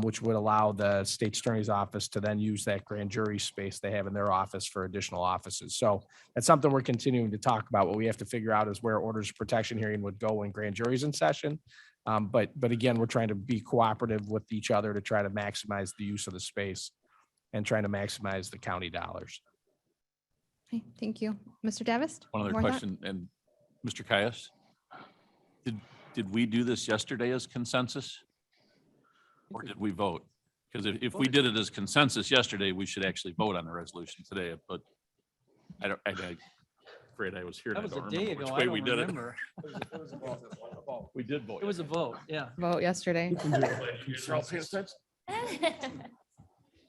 which would allow the state's attorney's office to then use that grand jury space they have in their office for additional offices. So that's something we're continuing to talk about. What we have to figure out is where orders of protection hearing would go when grand jury's in session. But again, we're trying to be cooperative with each other to try to maximize the use of the space and trying to maximize the county dollars. Okay, thank you. Mr. Davis? One other more thought? question, and Mr. Caius, did we do this yesterday as consensus? Or did we vote? Because if we did it as consensus yesterday, we should actually vote on the resolution today, but I'm afraid I was here. That and I was a don't day remember ago. which I way don't we did it. remember. We did vote. It was a vote, yeah. Vote yesterday.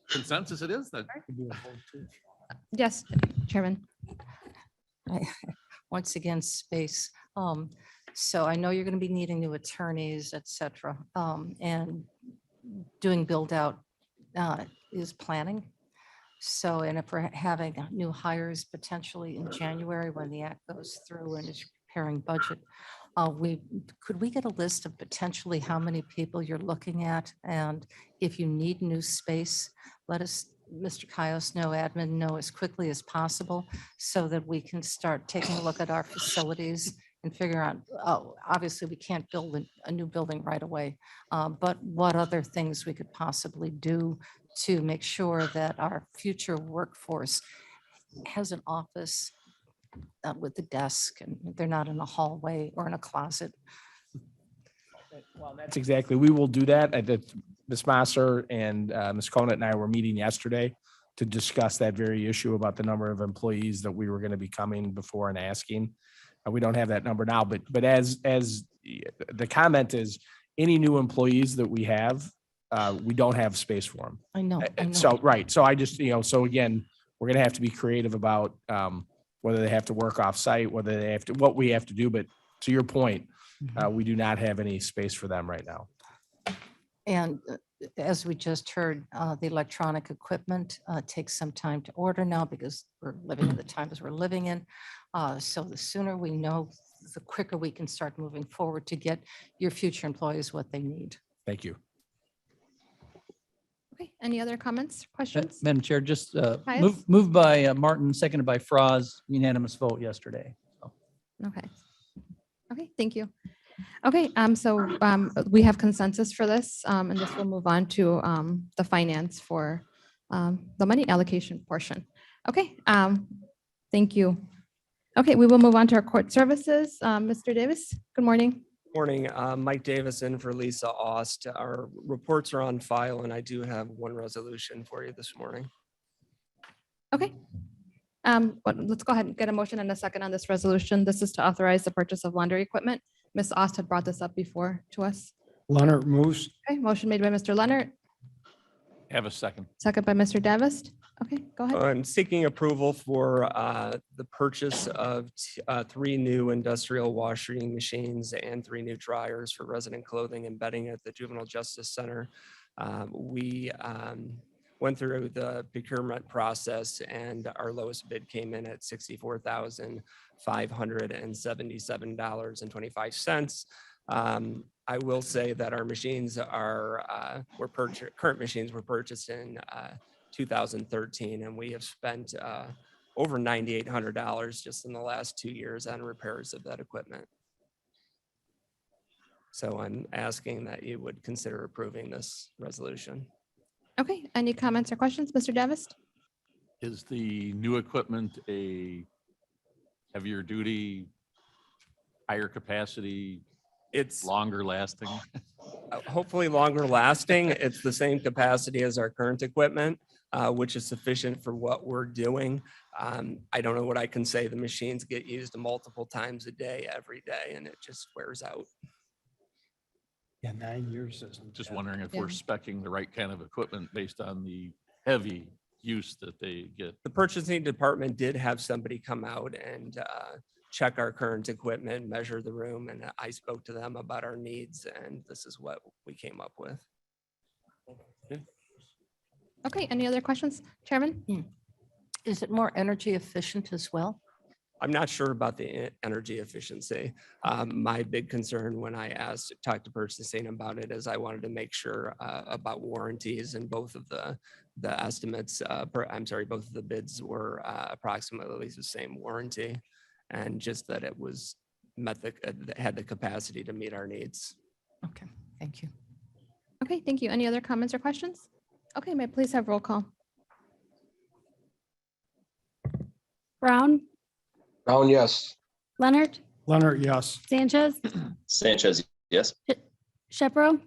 Consensus it is then. Yes, Chairman. Once again, space. So I know you're going to be needing new attorneys, et cetera. And doing build out is planning. So, and if we're having new hires potentially in January when the act goes through and is preparing budget, could we get a list of potentially how many people you're looking at? And if you need new space, let us, Mr. Caius know, admin know as quickly as possible so that we can start taking a look at our facilities and figure out, obviously we can't build a new building right away, but what other things we could possibly do to make sure that our future workforce has an office with a desk and they're not in a hallway or in a closet. Well, that's exactly, we will do that. Ms. Masser and Ms. Conant and I were meeting yesterday to discuss that very issue about the number of employees that we were going to be coming before and asking. We don't have that number now, but as the comment is, any new employees that we have, we don't have space for them. I know. So, right. So I just, so again, we're going to have to be creative about whether they have to work off site, whether they have to, what we have to do. But to your point, we do not have any space for them right now. And as we just heard, the electronic equipment takes some time to order now because we're living in the times we're living in. So the sooner we know, the quicker we can start moving forward to get your future employees what they need. Thank you. Okay, any other comments, questions? Madam Chair, just Pius? moved by Martin, seconded by Froz, unanimous vote yesterday. So. Okay. Okay, thank you. Okay, so we have consensus for this, and this will move on to the finance for the money allocation portion. Okay, thank you. Okay, we will move on to our court services. Mr. Davis, good morning. Morning, Mike Davis in for Lisa Aust. Our reports are on file and I do have one resolution for you this morning. Okay. Let's go ahead and get a motion and a second on this resolution. This is to authorize the purchase of laundry equipment. Ms. Aust had brought this up before to us. Leonard moves. Okay, motion made by Mr. Leonard, Have a second. second by Mr. Davis. Okay, go ahead. I'm seeking approval for the purchase of 3 new industrial washing machines and 3 new dryers for resident clothing and bedding at the Juvenile Justice Center. We went through the procurement process and our lowest bid came in at $64,577.25. I will say that our machines are current machines were purchased in 2013, and we have spent over $9,800 just in the last 2 years on repairs of that equipment. So I'm asking that you would consider approving this resolution. Okay, any comments or questions, Mr. Davis? Is the new equipment a heavier duty, higher capacity? It's longer lasting? Hopefully longer lasting. It's the same capacity as our current equipment, which is sufficient for what we're doing. I don't know what I can say. The machines get used multiple times a day, every day, and it just wears out. Yeah, 9 years. Isn't Just bad. wondering if we're speccing the right kind of equipment based on the heavy use that they get. The purchasing department did have somebody come out and check our current equipment, measure the room, and I spoke to them about our needs, and this is what we came up with. Okay, any other questions, Chairman? Is it more energy efficient as well? I'm not sure about the energy efficiency. My big concern when I talked to purchasing about it is I wanted to make sure about warranties, and both of the estimates, both of the bids were approximately the same warranty, and just that it was had the capacity to meet our needs. Okay, thank you. Okay, thank you. Any other comments or questions? Okay, may I please have roll call? Brown, Brown, yes. Leonard, Leonard, yes. Sanchez, Sanchez, yes. Shepro,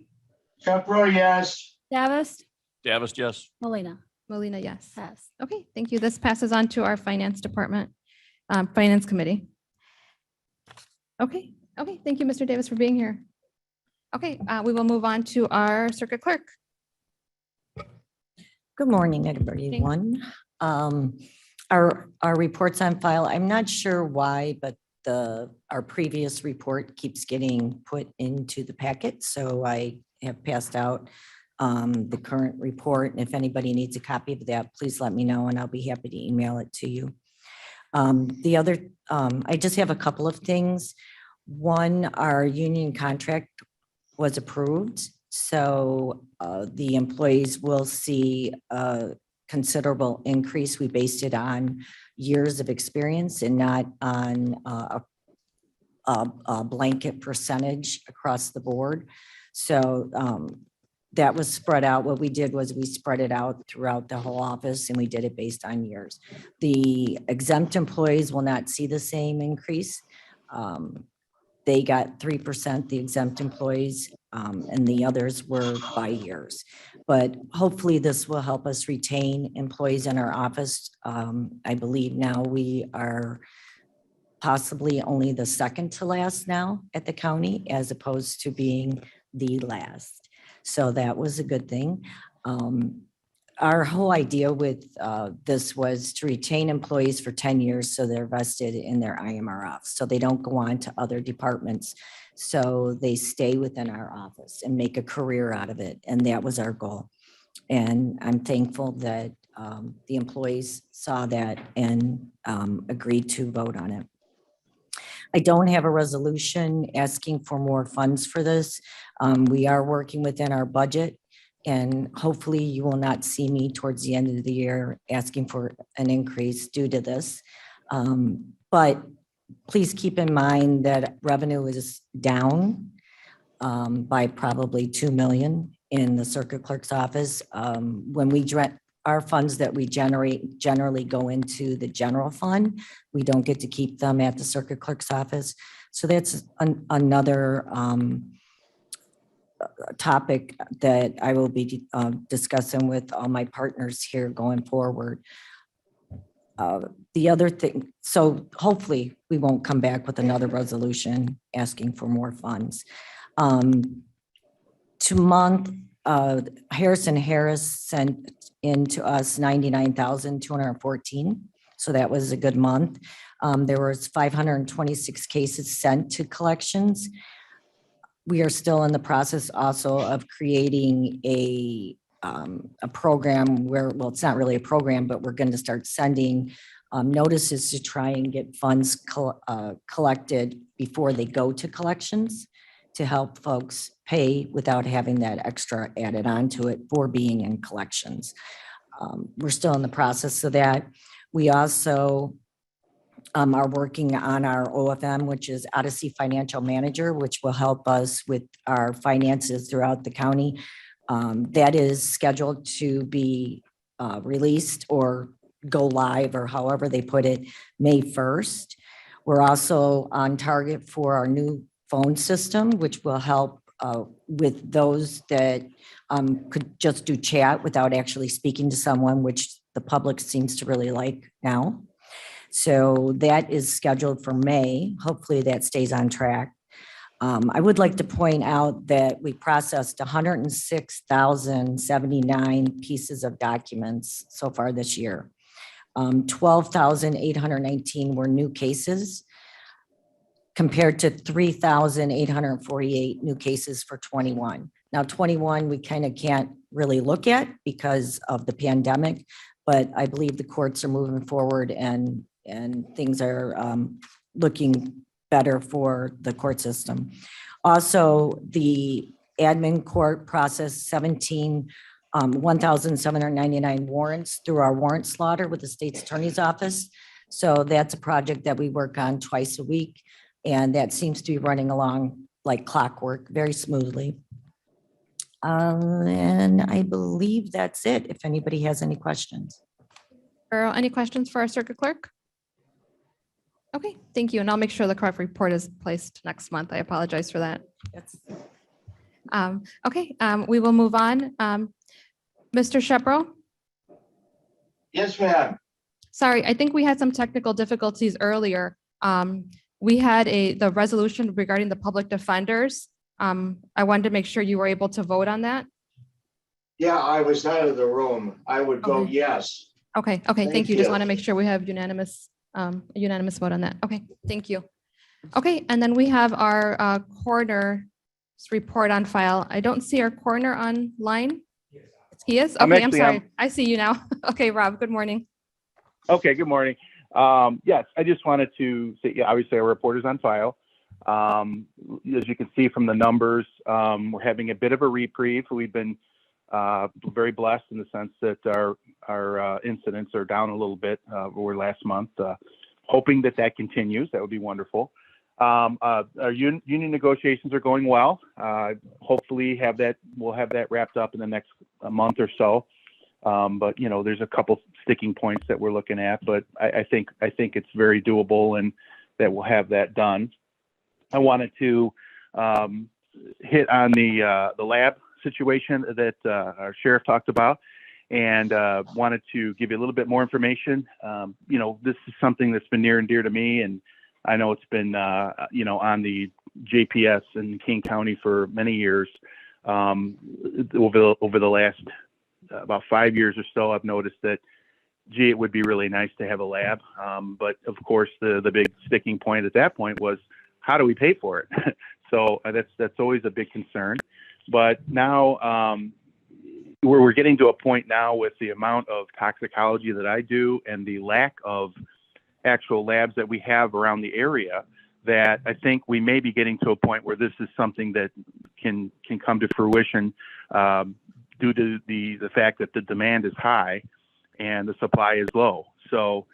Shepro, yes. Davis, Davis, yes. Molina. Molina, yes. Pass. Okay, thank you. This passes on to our Finance Department, Finance Committee. Okay, thank you, Mr. Davis, for being here. Okay, we will move on to our Circuit Clerk. Good morning, everyone. Our reports on file, I'm not sure why, but our previous report keeps getting put into the packet. So I have passed out the current report. And if anybody needs a copy of that, please let me know and I'll be happy to email it to you. I just have a couple of things. One, our union contract was approved. So the employees will see a considerable increase. We based it on years of experience and not on a blanket percentage across the board. So that was spread out. What we did was we spread it out throughout the whole office and we did it based on years. The exempt employees will not see the same increase. They got 3%, the exempt employees, and the others were by years. But hopefully this will help us retain employees in our office. I believe now we are possibly only the second to last now at the county as opposed to being the last. So that was a good thing. Our whole idea with this was to retain employees for 10 years so they're vested in their IMRF, so they don't go on to other departments. So they stay within our office and make a career out of it. And that was our goal. And I'm thankful that the employees saw that and agreed to vote on it. I don't have a resolution asking for more funds for this. We are working within our budget, and hopefully you will not see me towards the end of the year asking for an increase due to this. But please keep in mind that revenue is down by probably 2 million in the circuit clerk's office. When we our funds that we generate generally go into the general fund. We don't get to keep them at the circuit clerk's office. So that's another topic that I will be discussing with all my partners here going forward. The other thing, so hopefully we won't come back with another resolution asking for more funds. Harrison Harris sent in to us 99,214. So that was a good month. There was 526 cases sent to collections. We are still in the process also of creating a program where, well, it's not really a program, but we're going to start sending notices to try and get funds collected before they go to collections to help folks pay without having that extra added on to it for being in collections. We're still in the process of that. We also are working on our OFM, which is Odyssey Financial Manager, which will help us with our finances throughout the county. That is scheduled to be released or go live, or however they put it, May 1st. We're also on target for our new phone system, which will help with those that could just do chat without actually speaking to someone, which the public seems to really like now. So that is scheduled for May. Hopefully that stays on track. I would like to point out that we processed 106,079 pieces of documents so far this year. 12,819 were new cases compared to 3,848 new cases for 21. Now 21, we kind of can't really look at because of the pandemic, but I believe the courts are moving forward and things are looking better for the court system. Also, the admin court processed 1,799 warrants through our warrant slaughter with the state's attorney's office. So that's a project that we work on twice a week, and that seems to be running along like clockwork, very smoothly. And I believe that's it, if anybody has any questions. Earl, any questions for our circuit clerk? Okay, thank you. And I'll make sure the correct report is placed next month. I apologize for that. Okay, we will move on. Mr. Shepro? Yes, ma'am. Sorry, I think we had some technical difficulties earlier. We had the resolution regarding the public defenders. I wanted to make sure you were able to vote on that. Yeah, I was out of the room. I would vote yes. Okay, thank you. Just want to make sure we have unanimous vote on that. Okay, thank you. Okay, and then we have our coroner's report on file. I don't see our coroner online. He is? Okay, I'm sorry. I see you now. Okay, Rob, good morning. Okay, good morning. Yes, I just wanted to say, yeah, obviously our report is on file. As you can see from the numbers, we're having a bit of a reprieve. We've been very blessed in the sense that our incidents are down a little bit over last month. Hoping that continues. That would be wonderful. Our union negotiations are going well. Hopefully we'll have that wrapped up in the next month or so. But there's a couple sticking points that we're looking at, but I think it's very doable and that we'll have that done. I wanted to hit on the lab situation that our sheriff talked about, and wanted to give you a little bit more information. This is something that's been near and dear to me, and I know it's been on the JPS in King County for many years. Over the last about 5 years or so, I've noticed that, gee, it would be really nice to have a lab. But of course, the big sticking point at that point was, how do we pay for it? So that's always a big concern. But now we're getting to a point now with the amount of toxicology that I do and the lack of actual labs that we have around the area, that I think we may be getting to a point where this is something that can come to fruition due to the fact that the demand is high and the supply is low. So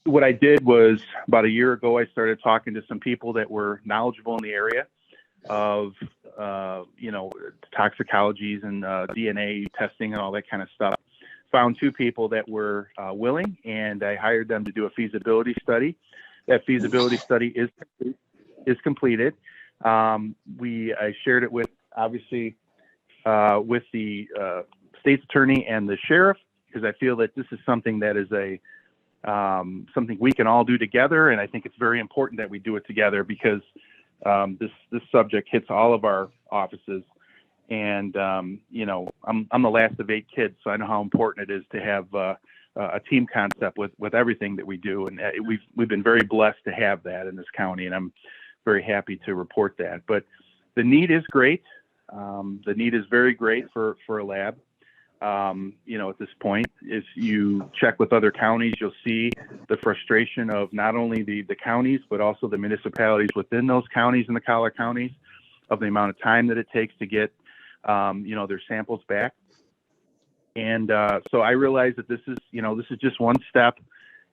what I did was, about a year ago, I started talking to some people that were knowledgeable in the area of toxicologies and DNA testing and all that kind of stuff. Found 2 people that were willing, and I hired them to do a feasibility study. That feasibility study is completed. I shared it with, obviously, with the state's attorney and the sheriff, because I feel that this is something that is something we can all do together, and I think it's very important that we do it together, because this subject hits all of our offices. And I'm the last of 8 kids, so I know how important it is to have a team concept with everything that we do, and we've been very blessed to have that in this county, and I'm very happy to report that. But the need is great. The need is very great for a lab. At this point, if you check with other counties, you'll see the frustration of not only the counties, but also the municipalities within those counties and the collar counties, of the amount of time that it takes to get their samples back. And so I realize that this is just one step,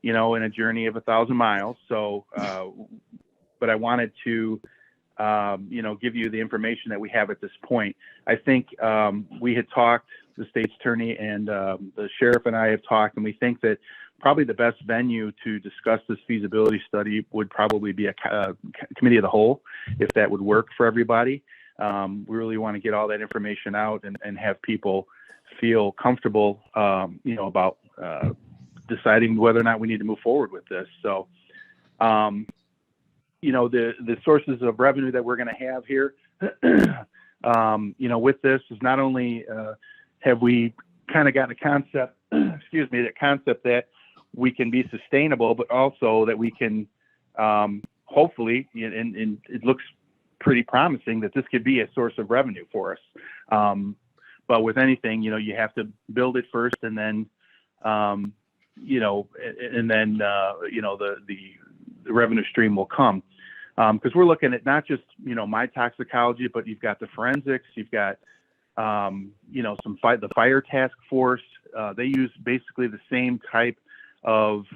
in a journey of 1,000 miles. So, but I wanted to, give you the information that we have at this point. I think we had talked, the state's attorney and the sheriff and I have talked, and we think that probably the best venue to discuss this feasibility study would probably be a committee of the whole, if that would work for everybody. We really want to get all that information out and have people feel comfortable, about deciding whether or not we need to move forward with this. So, the sources of revenue that we're going to have here, with this is not only have we kind of gotten a concept, the concept that we can be sustainable, but also that we can hopefully, and it looks pretty promising that this could be a source of revenue for us. But with anything, you have to build it first, and then, the revenue stream will come. Because we're looking at not just, my toxicology, but you've got the forensics, you've got, the fire task force. They use basically the same type of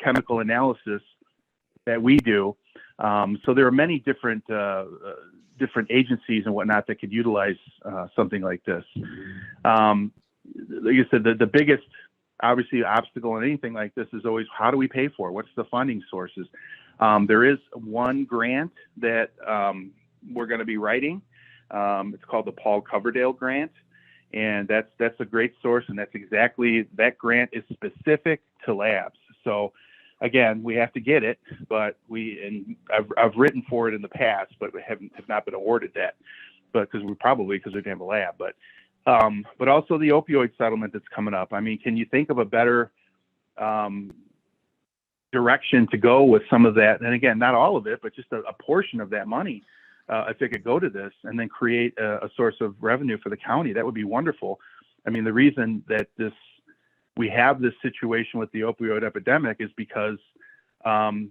chemical analysis that we do. So there are many different agencies and whatnot that could utilize something like this. Like you said, the biggest, obviously, obstacle in anything like this is always, how do we pay for it? What's the funding sources? There is one grant that we're going to be writing. It's called the Paul Coverdale grant, and that's a great source, and that grant is specific to labs. So again, we have to get it, but I've written for it in the past, but we have not been awarded that, but because we didn't have a lab. But also the opioid settlement that's coming up. I mean, can you think of a better direction to go with some of that? And again, not all of it, but just a portion of that money, if it could go to this and then create a source of revenue for the county, that would be wonderful. I mean, the reason that we have this situation with the opioid epidemic is because, the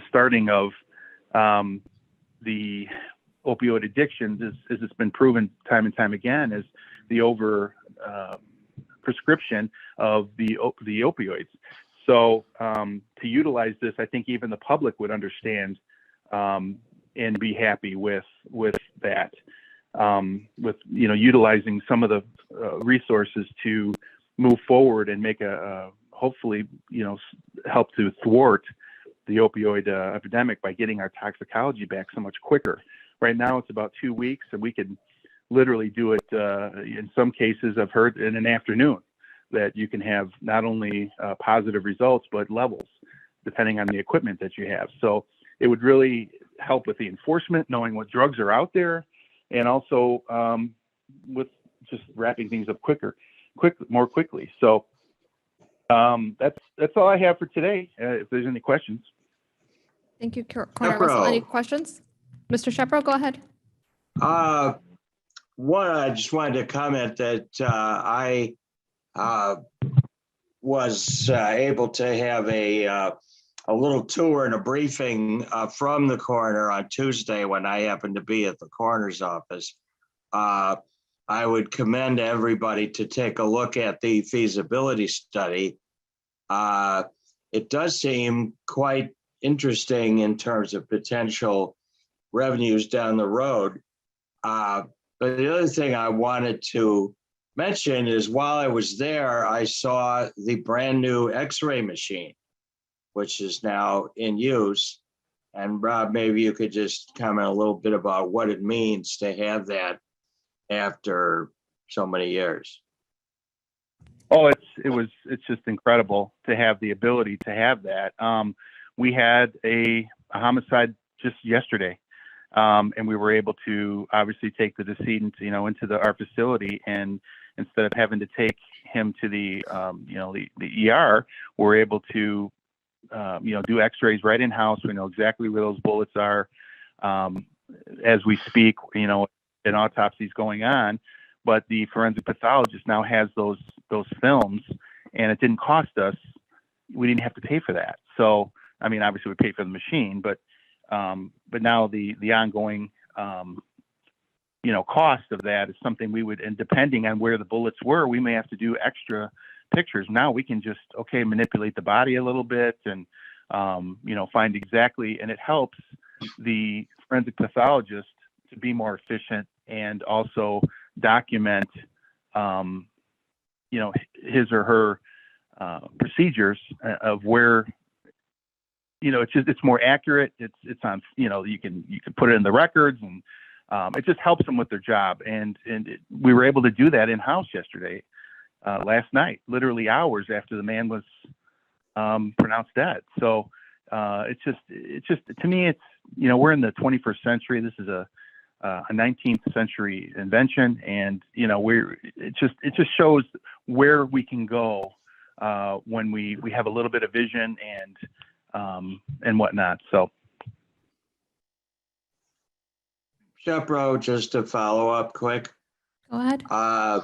starting of the opioid addiction, as it's been proven time and time again, is the prescription of the opioids. So to utilize this, I think even the public would understand and be happy with that. With utilizing some of the resources to move forward and make hopefully help to thwart the opioid epidemic by getting our toxicology back so much quicker. Right now, it's about 2 weeks, and we could literally do it in some cases. I've heard in an afternoon that you can have not only positive results but levels depending on the equipment that you have. So it would really help with the enforcement, knowing what drugs are out there, and also with just wrapping things up more quickly. So that's all I have for today. If there's any questions. Thank you, Corner Russell. Any questions? Mr. Shepro, go ahead. One, I just wanted to comment that I was able to have a little tour and a briefing from the coroner on Tuesday when I happened to be at the coroner's office. I would commend everybody to take a look at the feasibility study. It does seem quite interesting in terms of potential revenues down the road. But the other thing I wanted to mention is while I was there, I saw the brand new X-ray machine, which is now in use. And Rob, maybe you could just comment a little bit about what it means to have that after so many years. Oh, it's just incredible to have the ability to have that. We had a homicide just yesterday, and we were able to obviously take the decedent, into our facility, and instead of having to take him to the ER, we're able to, do X-rays right in house. We know exactly where those bullets are as we speak. An autopsy is going on, but the forensic pathologist now has those films, and it didn't cost us. We didn't have to pay for that. So, I mean, obviously we paid for the machine, but now the ongoing, cost of that is something we would, and depending on where the bullets were, we may have to do extra pictures. Now we can just, manipulate the body a little bit and, find exactly, and it helps the forensic pathologist to be more efficient and also document, his or her procedures of where, it's more accurate. It's on, you can put it in the records, and it just helps them with their job. And we were able to do that in house yesterday, last night, literally hours after the man was pronounced dead. So it's just to me, it's, we're in the 21st century. This is a 19th century invention, and it just shows where we can go when we have a little bit of vision and whatnot. So, Shepro, just to follow up quick. Go ahead. I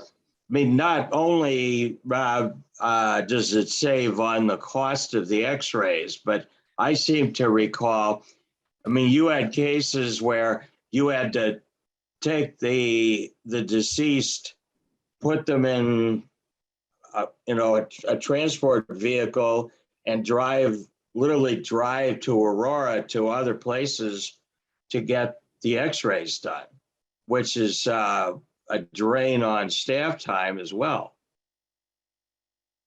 mean, not only does it save on the cost of the X-rays, but I seem to recall, you had cases where you had to take the deceased, put them in, a transport vehicle, and literally drive to Aurora, to other places, to get the X-rays done, which is a drain on staff time as well.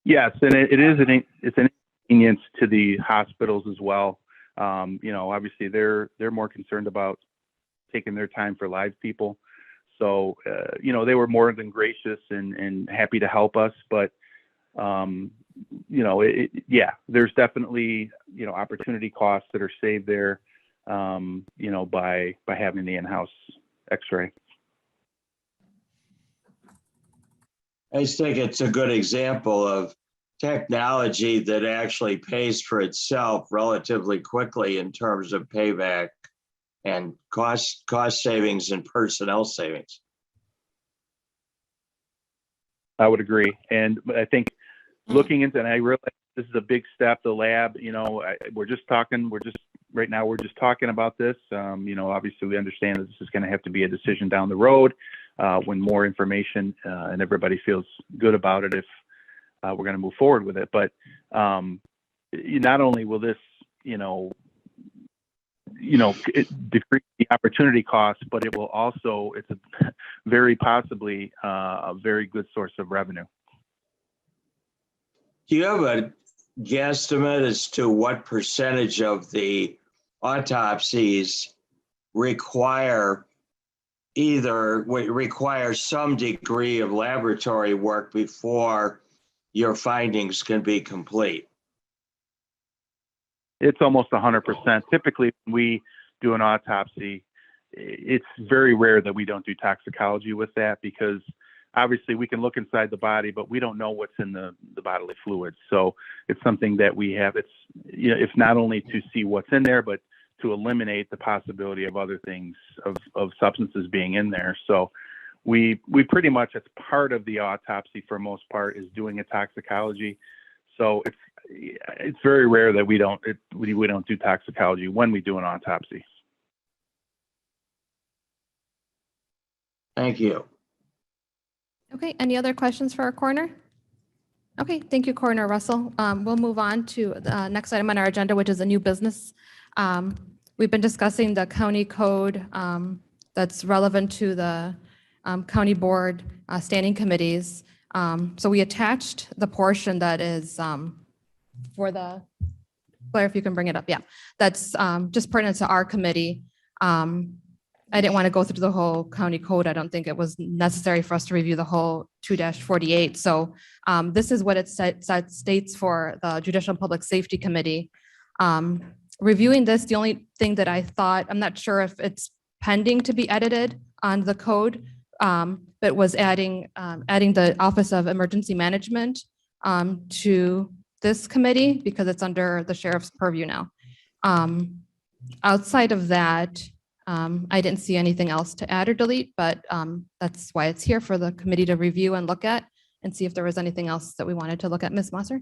Yes, and it's an inconvenience to the hospitals as well. Obviously they're more concerned about taking their time for live people. So, they were more than gracious and happy to help us. But, there's definitely, opportunity costs that are saved there, by having the in-house X-ray. I just think it's a good example of technology that actually pays for itself relatively quickly in terms of payback and cost savings and personnel savings. I would agree. And I think looking into, and I realize this is a big step, the lab, we're just talking about this. Obviously we understand that this is going to have to be a decision down the road when more information and everybody feels good about it, if we're going to move forward with it. But not only will this, decrease the opportunity costs, but it will also, it's very possibly a very good source of revenue. Do you have guesstimate as to what percentage of the autopsies require some degree of laboratory work before your findings can be complete? It's almost 100%. Typically, when we do an autopsy, it's very rare that we don't do toxicology with that, because obviously we can look inside the body, but we don't know what's in the bodily fluids. So it's something that we have. It's, you know, it's not only to see what's in there, but to eliminate the possibility of other things, of substances being in there. So we pretty much, it's part of the autopsy for most part, is doing a toxicology. So it's very rare that we don't do toxicology when we do an autopsy. Thank you. Okay, any other questions for our coroner? Okay, thank you, Coroner Russell. We'll move on to the next item on our agenda, which is a new business. We've been discussing the county code that's relevant to the county board standing committees. So we attached the portion that is for the, Blair, if you can bring it up, yeah. That's just pertinent to our committee. I didn't want to go through the whole county code. I don't think it was necessary for us to review the whole 2-48. So this is what it states for the Judicial and Public Safety Committee. Reviewing this, the only thing that I thought, I'm not sure if it's pending to be edited on the code, but was adding the Office of Emergency Management to this committee because it's under the sheriff's purview now. Outside of that, I didn't see anything else to add or delete, but that's why it's here for the committee to review and look at and see if there was anything else that we wanted to look at. Ms. Mosser?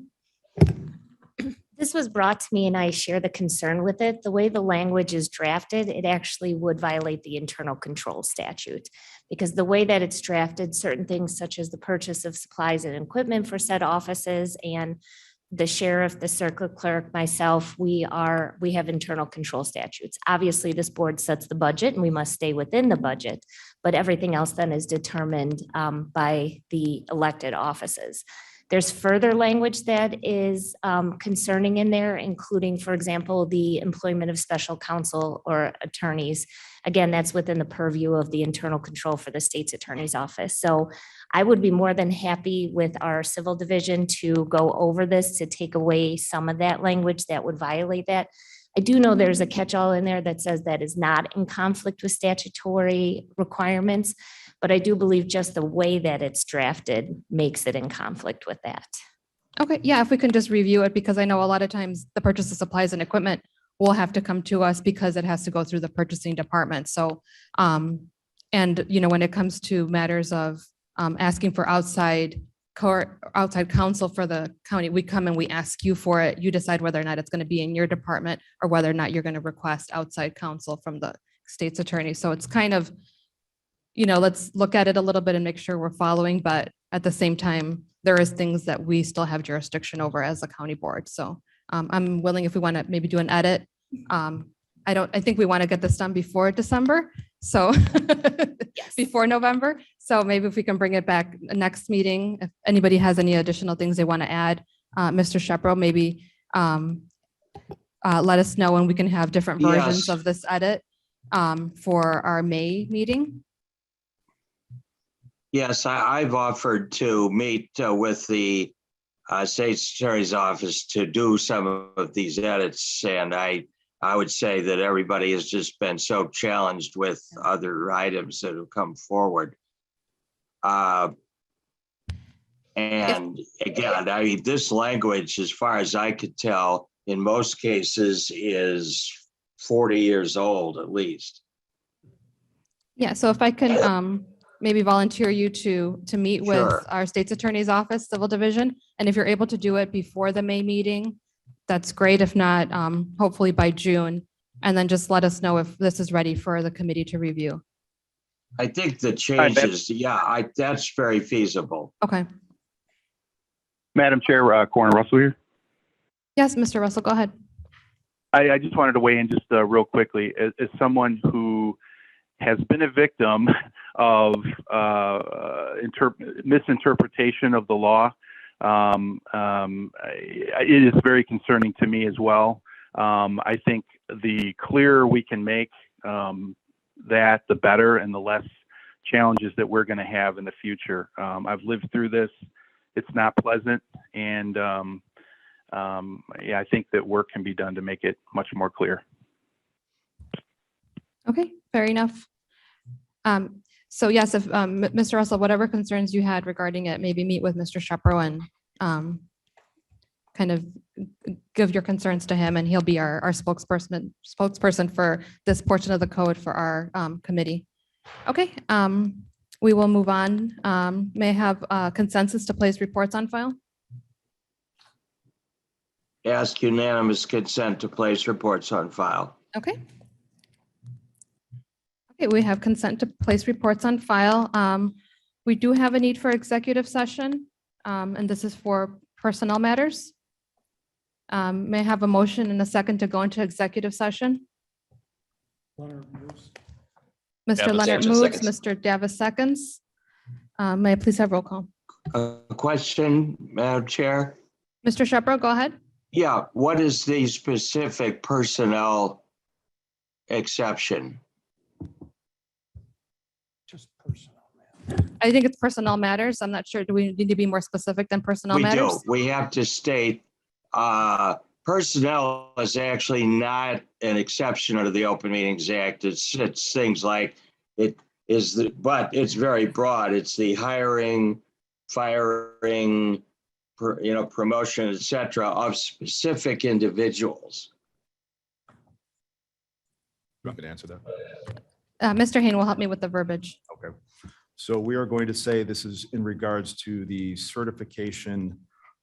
This was brought to me and I share the concern with it. The way the language is drafted, it actually would violate the internal control statute, because the way that it's drafted, certain things such as the purchase of supplies and equipment for said offices and the sheriff, the circuit clerk, myself, we have internal control statutes. Obviously, this board sets the budget and we must stay within the budget, but everything else then is determined by the elected offices. There's further language that is concerning in there, including, for example, the employment of special counsel or attorneys. Again, that's within the purview of the internal control for the state's attorney's office. So I would be more than happy with our civil division to go over this, to take away some of that language that would violate that. I do know there's a catch-all in there that says that is not in conflict with statutory requirements, but I do believe just the way that it's drafted makes it in conflict with that. Okay, yeah, if we can just review it, because I know a lot of times the purchase of supplies and equipment will have to come to us because it has to go through the purchasing department. So, and you know, when it comes to matters of asking for outside counsel for the county, we come and we ask you for it. You decide whether or not it's going to be in your department or whether or not you're going to request outside counsel from the state's attorney. So it's kind of, you know, let's look at it a little bit and make sure we're following, but at the same time, there is things that we still have jurisdiction over as a county board. So I'm willing, if we want to maybe do an edit. I think we want to get this done before December. So before November. So maybe if we can bring it back next meeting, if anybody has any additional things they want to add, Mr. Shepro, maybe let us know and we can have different versions of this edit for our May meeting. Yes, I've offered to meet with the state's attorney's office to do some of these edits, and I would say that everybody has just been so challenged with other items that have come forward. And again, I mean, this language, as far as I could tell, in most cases is 40 years old at least. Yeah, so if I can maybe volunteer you to meet with our state's attorney's office, civil division, and if you're able to do it before the May meeting, that's great. If not, hopefully by June, and then just let us know if this is ready for the committee to review. I think the changes, that's very feasible. Okay. Madam Chair, Coroner Russell here. Yes, Mr. Russell, go ahead. I just wanted to weigh in just real quickly as someone who has been a victim of misinterpretation of the law. it is very concerning to me as well. I think the clearer we can make that, the better, and the less challenges that we're going to have in the future. I've lived through this. It's not pleasant. And yeah, I think that work can be done to make it much more clear. Okay, fair enough. So yes, if Mr. Russell, whatever concerns you had regarding it, maybe meet with Mr. Shepro and kind of give your concerns to him, and he'll be our spokesperson for this portion of the code for our committee. Okay, we will move on. May I have consensus to place reports on file? Ask unanimous consent to place reports on file. Okay. Okay, we have consent to place reports on file. We do have a need for executive session, and this is for personnel matters. May I have a motion and a second to go into executive session? Mr. Davis. Leonard Sanchez moves, seconds. Mr. Davis seconds. May I please have roll call? A question, Madam Chair? Mr. Shepro, go ahead. Yeah, what is the specific personnel exception? I think it's personnel matters. I'm not sure. Do we need to be more specific than personnel We matters? do. We have to state personnel is actually not an exception under the Open Meetings Act. It's things like it is, but it's very broad. It's the hiring, firing, promotion, et cetera, of specific individuals. You want me to answer that? Mr. Hayne will help me with the verbiage. Okay. So we are going to say this is in regards to the certification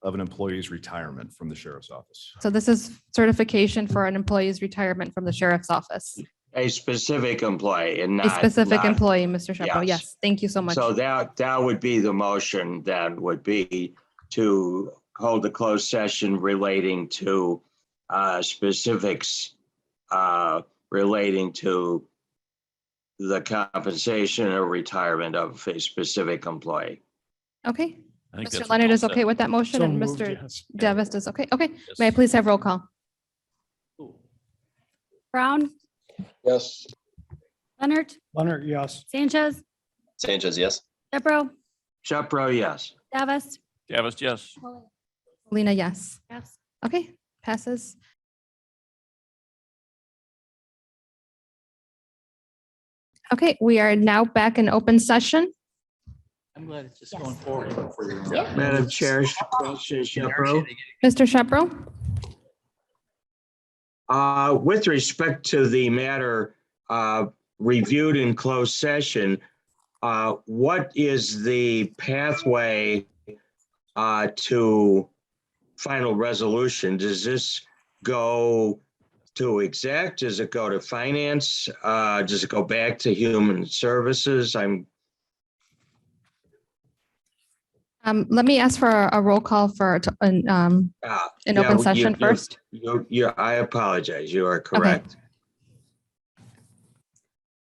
of an employee's retirement from the sheriff's office. So this is certification for an employee's retirement from the sheriff's office. A specific employee and A not. specific not- employee, Mr. Shepro. Yes. Yes, thank you so much. So that would be the motion, then would be to hold a closed session relating to specifics relating to the compensation or retirement of a specific employee. Okay, I think Mr. that's what Leonard Bill is said. okay with that motion, So and moved, Mr. yes. Davis is okay. Okay, Yes. may I please have roll call? Brown, Yes. Leonard, Leonard, yes. Sanchez, Sanchez, yes. Shepro, Shepro, yes. Davis. Davis, yes. Lena, yes. Yes. Okay, passes. Okay, we are now back in open session. I'm glad it's just going forward. Madam Chair, question, Shepro. Mr. Shepro? With respect to the matter reviewed in closed session, what is the pathway to final resolution? Does this go to exec? Does it go to finance? Does it go back to human services? Let me ask for a roll call for an open session first. I apologize. You are correct.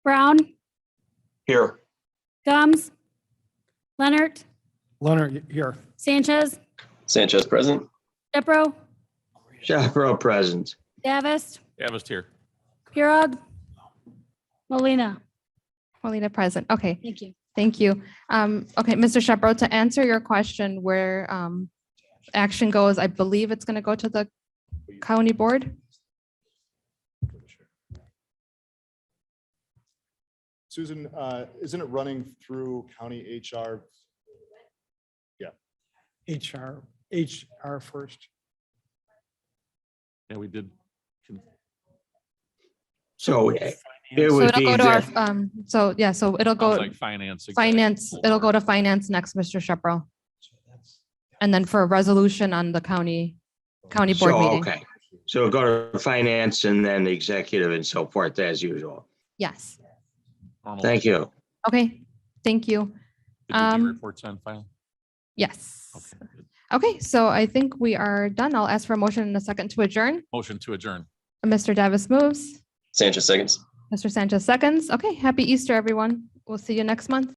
Brown, Here. Gums, Leonard, Leonard, here. Sanchez, Sanchez present. Shepro, Shepro present. Davis, Davis here. Purog, Molina. Paulina present. Okay, Thank you. thank you. Okay, Mr. Shepro, to answer your question where action goes, I believe it's going to go to the county board. Susan, isn't it running through county HR? HR first. Yeah, we did. So it So would it'll be go to our, that- so yeah, so it'll Sounds go like finance. finance, it'll go to finance next, Mr. Shepro. And then for a resolution on the county board So, meeting. okay. So go to finance and then the executive and so forth as usual. Yes. Normal. Thank you. Okay, thank you. Did you do Um, reports on file? Yes. Okay, good. Okay, so I think we are done. I'll ask for a motion in a second to adjourn. Motion to adjourn. Mr. Davis moves. Sanchez seconds. Mr. Sanchez seconds. Okay, happy Easter, everyone. We'll see you next month.